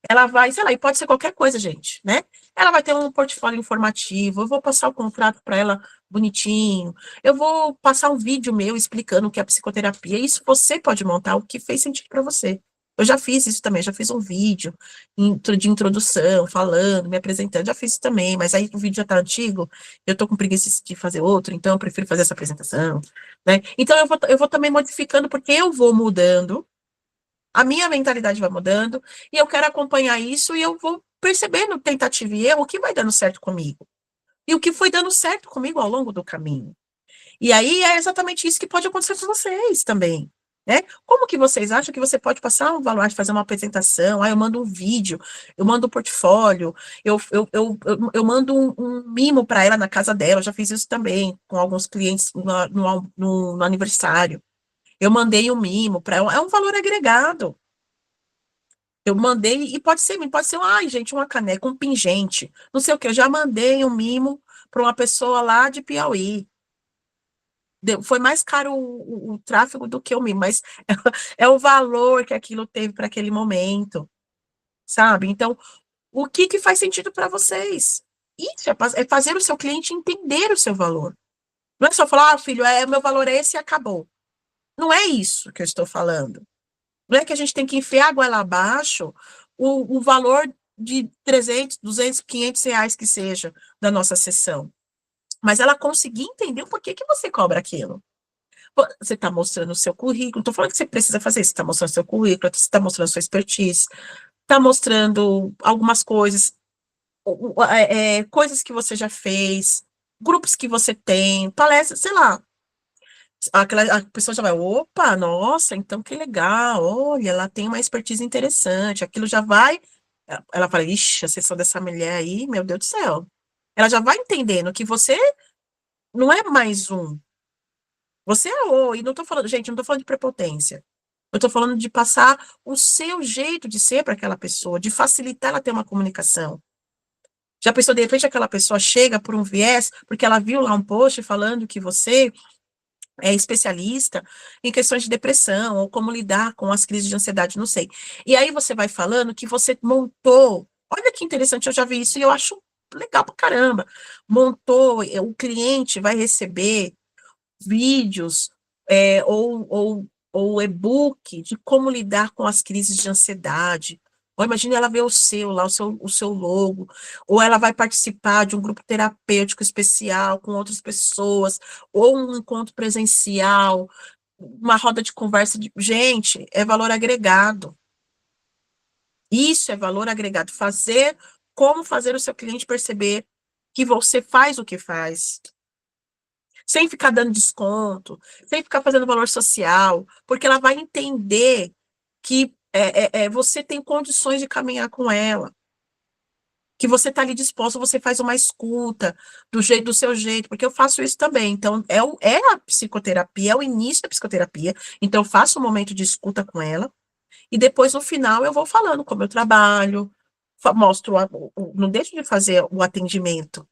ela vai, sei lá, e pode ser qualquer coisa, gente, né? Ela vai ter um portfólio informativo, eu vou passar o contrato para ela bonitinho, eu vou passar um vídeo meu explicando o que é psicoterapia, isso você pode montar o que fez sentido para você. Eu já fiz isso também, já fiz um vídeo de introdução, falando, me apresentando, já fiz isso também, mas aí o vídeo já tá antigo, eu tô com preguiça de fazer outro, então eu prefiro fazer essa apresentação, né? Então eu vou também modificando, porque eu vou mudando, a minha mentalidade vai mudando, e eu quero acompanhar isso, e eu vou percebendo tentativa e erro, o que vai dando certo comigo. E o que foi dando certo comigo ao longo do caminho. E aí é exatamente isso que pode acontecer com vocês também, né? Como que vocês acham que você pode passar um valor, fazer uma apresentação, eu mando um vídeo, eu mando um portfólio, eu mando um mimo para ela na casa dela, eu já fiz isso também com alguns clientes no aniversário. Eu mandei um mimo para ela, é um valor agregado. Eu mandei, e pode ser, ai, gente, uma caneca, um pingente, não sei o que, eu já mandei um mimo para uma pessoa lá de Piauí. Foi mais caro o tráfego do que o mimo, mas é o valor que aquilo teve para aquele momento, sabe? Então, o que faz sentido para vocês? Isso é fazer o seu cliente entender o seu valor. Não é só falar, filho, meu valor é esse e acabou. Não é isso que eu estou falando. Não é que a gente tem que enfiar a goela abaixo o valor de 300, 200, 500 reais que seja da nossa sessão. Mas ela conseguir entender o porquê que você cobra aquilo. Você está mostrando o seu currículo, não estou falando que você precisa fazer isso, você está mostrando o seu currículo, você está mostrando a sua expertise, está mostrando algumas coisas, coisas que você já fez, grupos que você tem, palestras, sei lá. A pessoa já vai, opa, nossa, então que legal, olha, ela tem uma expertise interessante, aquilo já vai, ela fala, ixi, a sessão dessa mulher aí, meu Deus do céu. Ela já vai entendendo que você não é mais um, você é o, e não tô falando, gente, não tô falando de prepotência. Eu tô falando de passar o seu jeito de ser para aquela pessoa, de facilitar ela ter uma comunicação. Já pensou, de repente, aquela pessoa chega por um viés, porque ela viu lá um post falando que você é especialista em questões de depressão, ou como lidar com as crises de ansiedade, não sei. E aí você vai falando que você montou, olha que interessante, eu já vi isso e eu acho legal pra caramba. Montou, o cliente vai receber vídeos ou e-book de como lidar com as crises de ansiedade. Ou imagine ela ver o seu lá, o seu logo, ou ela vai participar de um grupo terapêutico especial com outras pessoas, ou um encontro presencial, uma roda de conversa de... Gente, é valor agregado. Isso é valor agregado. Como fazer o seu cliente perceber que você faz o que faz. Sem ficar dando desconto, sem ficar fazendo valor social, porque ela vai entender que você tem condições de caminhar com ela, que você está ali disposto, você faz uma escuta do seu jeito, porque eu faço isso também. Então, é a psicoterapia, é o início da psicoterapia, então eu faço um momento de escuta com ela, e depois, no final, eu vou falando como eu trabalho, mostro, não deixo de fazer o atendimento.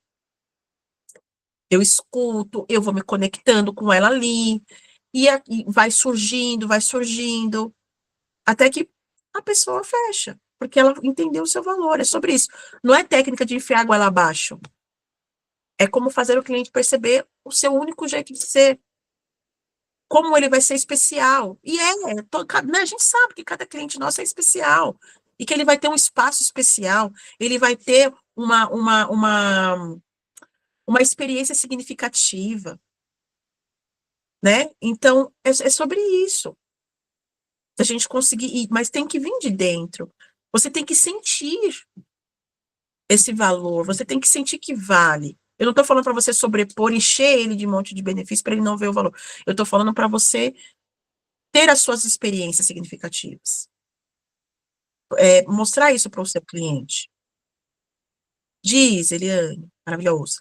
Eu escuto, eu vou me conectando com ela ali, e vai surgindo, até que a pessoa fecha, porque ela entendeu o seu valor, é sobre isso. Não é técnica de enfiar a goela abaixo, é como fazer o cliente perceber o seu único jeito de ser, como ele vai ser especial. E né, a gente sabe que cada cliente nosso é especial, e que ele vai ter um espaço especial, ele vai ter uma experiência significativa, né? Então, é sobre isso. A gente conseguir ir, mas tem que vir de dentro. Você tem que sentir esse valor, você tem que sentir que vale. Eu não estou falando para você sobrepor, encher ele de um monte de benefícios para ele não ver o valor. Eu estou falando para você ter as suas experiências significativas. Mostrar isso para o seu cliente. Diz, Eliane, maravilhoso.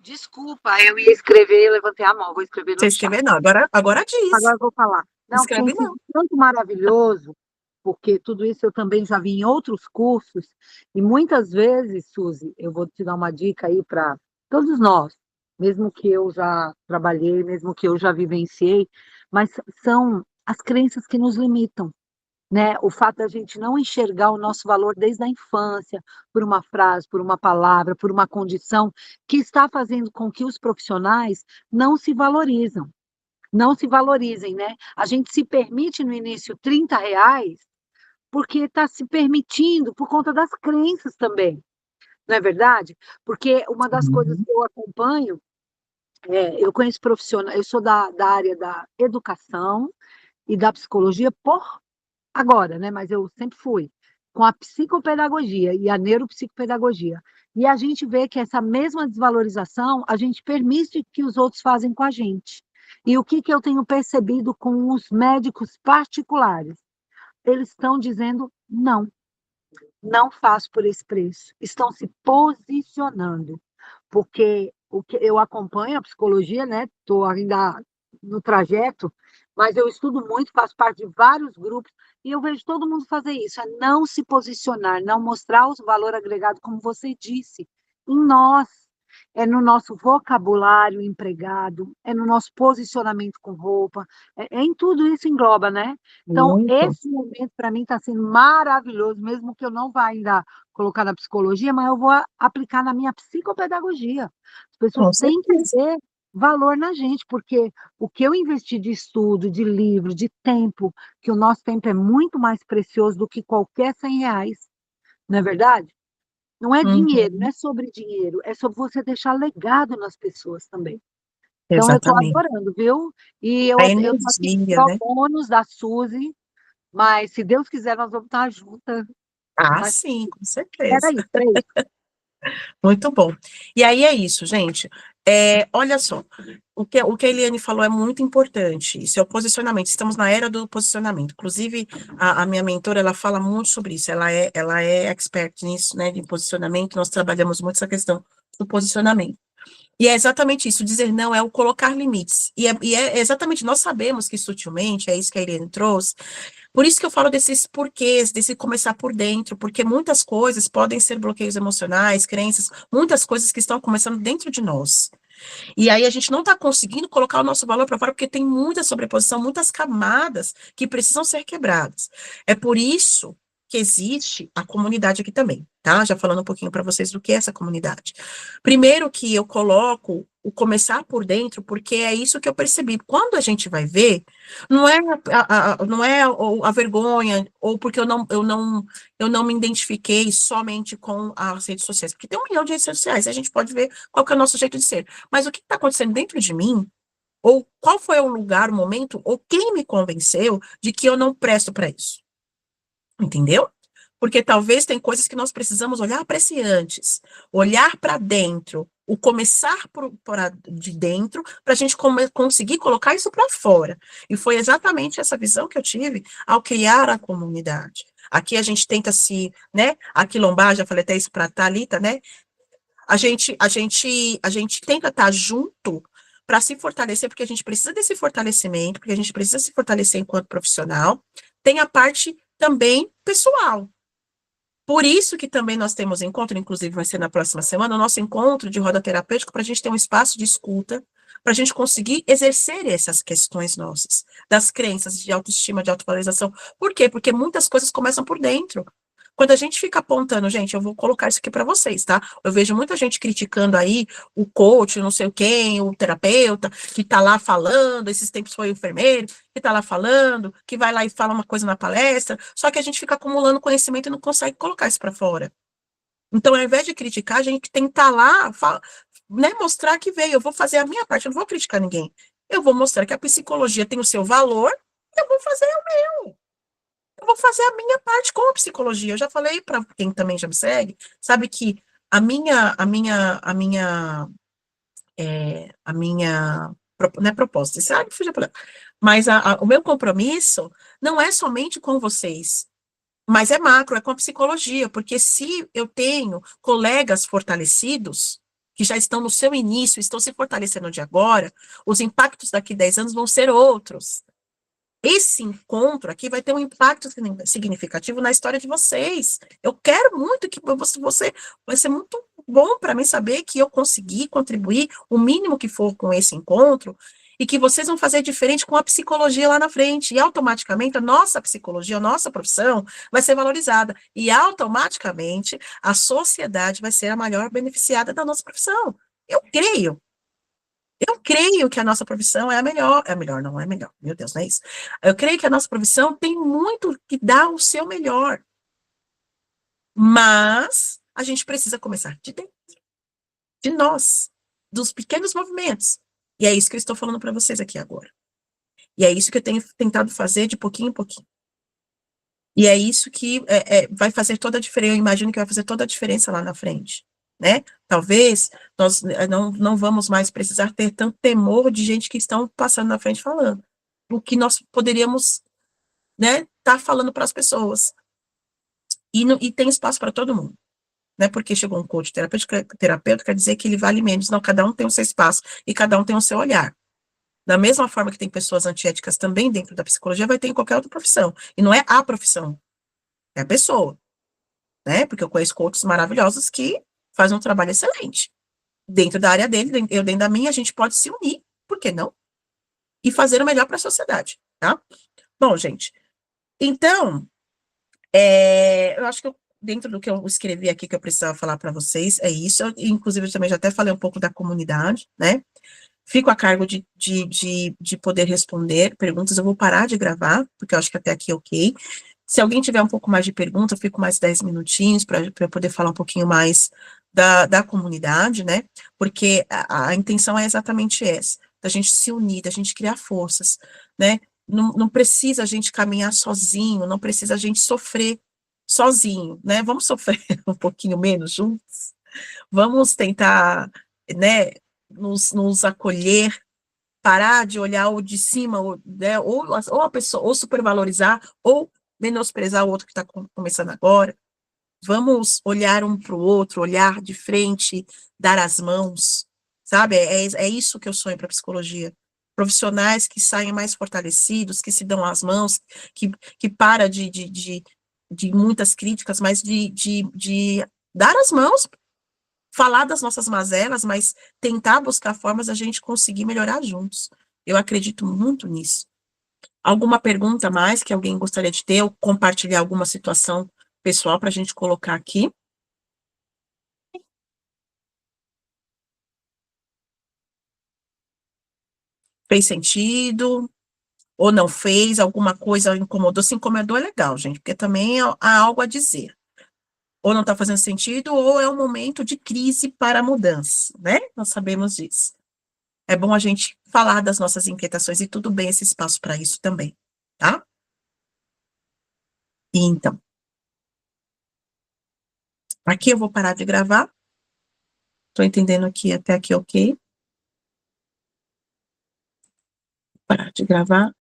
Desculpa, eu ia escrever, levantei a mão, vou escrever no Você chat. escrever não, agora diz. Agora eu vou falar. Não, Escreve tem não. sido tanto maravilhoso, porque tudo isso eu também já vi em outros cursos, e muitas vezes, Suzy, eu vou te dar uma dica aí para todos nós, mesmo que eu já trabalhei, mesmo que eu já vivenciei, mas são as crenças que nos limitam, né? O fato da gente não enxergar o nosso valor desde a infância, por uma frase, por uma palavra, por uma condição, que está fazendo com que os profissionais não se valorizam. não se valorizem, né? A gente se permite no início R$ 30, porque está se permitindo por conta das crenças também, não é verdade? Porque uma das coisas Uhum. que eu acompanho, eu conheço profissionais, eu sou da área da educação e da psicologia por agora, né? Mas eu sempre fui com a psicopedagogia e a neuropsicopedagogia. E a gente vê que essa mesma desvalorização a gente permite que os outros fazem com a gente. E o que eu tenho percebido com os médicos particulares? Eles estão dizendo não, não faço por esse preço. Estão se posicionando, porque o que eu acompanho a psicologia, né? Estou ainda no trajeto, mas eu estudo muito, faço parte de vários grupos, e eu vejo todo mundo fazer isso, é não se posicionar, não mostrar o valor agregado, como você disse, em nós, é no nosso vocabulário empregado, é no nosso posicionamento com roupa, em tudo isso engloba, né? Então, Muito. esse momento para mim está sendo maravilhoso, mesmo que eu não vá ainda colocar na psicologia, mas eu vou aplicar na minha psicopedagogia. As pessoas Com têm que certeza. ver valor na gente, porque o que eu investi de estudo, de livro, de tempo, que o nosso tempo é muito mais precioso do que qualquer R$ 100, não é verdade? Não é dinheiro, não Uhum. é sobre dinheiro, é sobre você deixar legado nas pessoas também. Então, eu estou Exatamente. adorando, viu? E eu A estou aqui energia, só né? bônus da Suzy, mas se Deus quiser, nós vamos estar juntas. Ah, Mas sim, com certeza. espera aí, espera aí. Muito bom. E aí é isso, gente. Olha só, o que a Eliane falou é muito importante. Isso é o posicionamento. Estamos na era do posicionamento. Inclusive, a minha mentora, ela fala muito sobre isso. Ela é expert nisso, né, de posicionamento. Nós trabalhamos muito essa questão do posicionamento. E é exatamente isso, dizer não é o colocar limites. E é exatamente, nós sabemos que sutilmente, é isso que a Eliane trouxe, por isso que eu falo desses porquês, desse começar por dentro, porque muitas coisas podem ser bloqueios emocionais, crenças, muitas coisas que estão começando dentro de nós. E aí a gente não está conseguindo colocar o nosso valor para fora, porque tem muita sobreposição, muitas camadas que precisam ser quebradas. É por isso que existe a comunidade aqui também, tá? Já falando um pouquinho para vocês do que é essa comunidade. Primeiro que eu coloco o começar por dentro, porque é isso que eu percebi. Quando a gente vai ver, não é a vergonha, ou porque eu não me identifiquei somente com as redes sociais, porque tem 1 milhão de redes sociais, e a gente pode ver qual que é o nosso jeito de ser. Mas o que está acontecendo dentro de mim, ou qual foi o lugar, o momento, ou quem me convenceu de que eu não presto para isso? Entendeu? Porque talvez tem coisas que nós precisamos olhar para si antes, olhar para dentro, o começar de dentro, para a gente conseguir colocar isso para fora. E foi exatamente essa visão que eu tive ao criar a comunidade. Aqui a gente tenta né, aquilombar, já falei até isso para a Thalita, né? A gente tenta estar junto para se fortalecer, porque a gente precisa desse fortalecimento, porque a gente precisa se fortalecer enquanto profissional. Tem a parte também pessoal. Por isso que também nós temos encontro, inclusive vai ser na próxima semana, o nosso encontro de roda terapêutica, para a gente ter um espaço de escuta, para a gente conseguir exercer essas questões nossas, das crenças de autoestima, de autovalorização. Por quê? Porque muitas coisas começam por dentro. Quando a gente fica apontando, gente, eu vou colocar isso aqui para vocês, tá? Eu vejo muita gente criticando aí o coach, não sei quem, o terapeuta, que tá lá falando, esses tempos foi o enfermeiro, que tá lá falando, que vai lá e fala uma coisa na palestra, só que a gente fica acumulando conhecimento e não consegue colocar isso para fora. Então, ao invés de criticar, a gente tem que estar lá, né, mostrar que veio, eu vou fazer a minha parte, eu não vou criticar ninguém. Eu vou mostrar que a psicologia tem o seu valor, eu vou fazer eu vou fazer a minha parte com a psicologia. Eu já falei para quem também já me segue, sabe que a minha não é proposta, mas o meu compromisso não é somente com vocês, mas é macro, é com a psicologia, porque se eu tenho colegas fortalecidos, que já estão no seu início, estão se fortalecendo de agora, os impactos daqui a 10 anos vão ser outros. Esse encontro aqui vai ter um impacto significativo na história de vocês. Eu quero muito que você vai ser muito bom para mim saber que eu consegui contribuir o mínimo que for com esse encontro e que vocês vão fazer diferente com a psicologia lá na frente. E automaticamente a nossa psicologia, a nossa profissão vai ser valorizada. E automaticamente a sociedade vai ser a maior beneficiada da nossa profissão. Eu creio. Eu creio que a nossa profissão é a melhor, não é melhor, meu Deus, não é isso. Eu creio que a nossa profissão tem muito que dar o seu melhor, mas a gente precisa começar de dentro, de nós, dos pequenos movimentos, e é isso que eu estou falando para vocês aqui agora, e é isso que eu tenho tentado fazer de pouquinho em pouquinho. E é isso que vai fazer toda a diferença, eu imagino que vai fazer toda a diferença lá na frente, né? Talvez nós não vamos mais precisar ter tanto temor de gente que estão passando na frente falando. O que nós poderíamos, né, tá falando para as pessoas. E tem espaço para todo mundo. Não é porque chegou um coach terapeuta quer dizer que ele vale menos. Não, cada um tem o seu espaço e cada um tem o seu olhar. Da mesma forma que tem pessoas antiéticas também dentro da psicologia, vai ter em qualquer outra profissão. E não é a profissão, é a pessoa, né? Porque eu conheço coaches maravilhosos que fazem um trabalho excelente. Dentro da área dele, eu dentro da minha, a gente pode se unir, por que não? E fazer o melhor para a sociedade, tá? Bom, gente, então, eu acho que dentro do que eu escrevi aqui que eu precisava falar para vocês, é isso. Inclusive, eu também já até falei um pouco da comunidade, né? Fico a cargo de poder responder perguntas. Eu vou parar de gravar, porque eu acho que até aqui é ok. Se alguém tiver um pouco mais de pergunta, eu fico mais 10 minutinhos para eu poder falar um pouquinho mais da comunidade, né? Porque a intenção é exatamente essa, da gente se unir, da gente criar forças, né? Não precisa a gente caminhar sozinho, não precisa a gente sofrer sozinho, né? Vamos sofrer um pouquinho menos juntos, vamos tentar, né, nos acolher, parar de olhar o de cima, né, ou a pessoa, ou supervalorizar, ou menosprezar o outro que está começando agora. Vamos olhar um para o outro, olhar de frente, dar as mãos, sabe? É isso que eu sonho para a psicologia. Profissionais que saem mais fortalecidos, que se dão as mãos, que para de muitas críticas, mas de dar as mãos, falar das nossas mazelas, mas tentar buscar formas da gente conseguir melhorar juntos. Eu acredito muito nisso. Alguma pergunta mais que alguém gostaria de ter, ou compartilhar alguma situação pessoal para a gente colocar aqui? Fez sentido? Ou não fez? Alguma coisa incomodou? Se incomodou é legal, gente, porque também há algo a dizer. Ou não está fazendo sentido, ou é um momento de crise para a mudança, né? Nós sabemos disso. É bom a gente falar das nossas inquietações, e tudo bem esse espaço para isso também, tá? Então, aqui eu vou parar de gravar. Estou entendendo aqui, até aqui ok. Parar de gravar.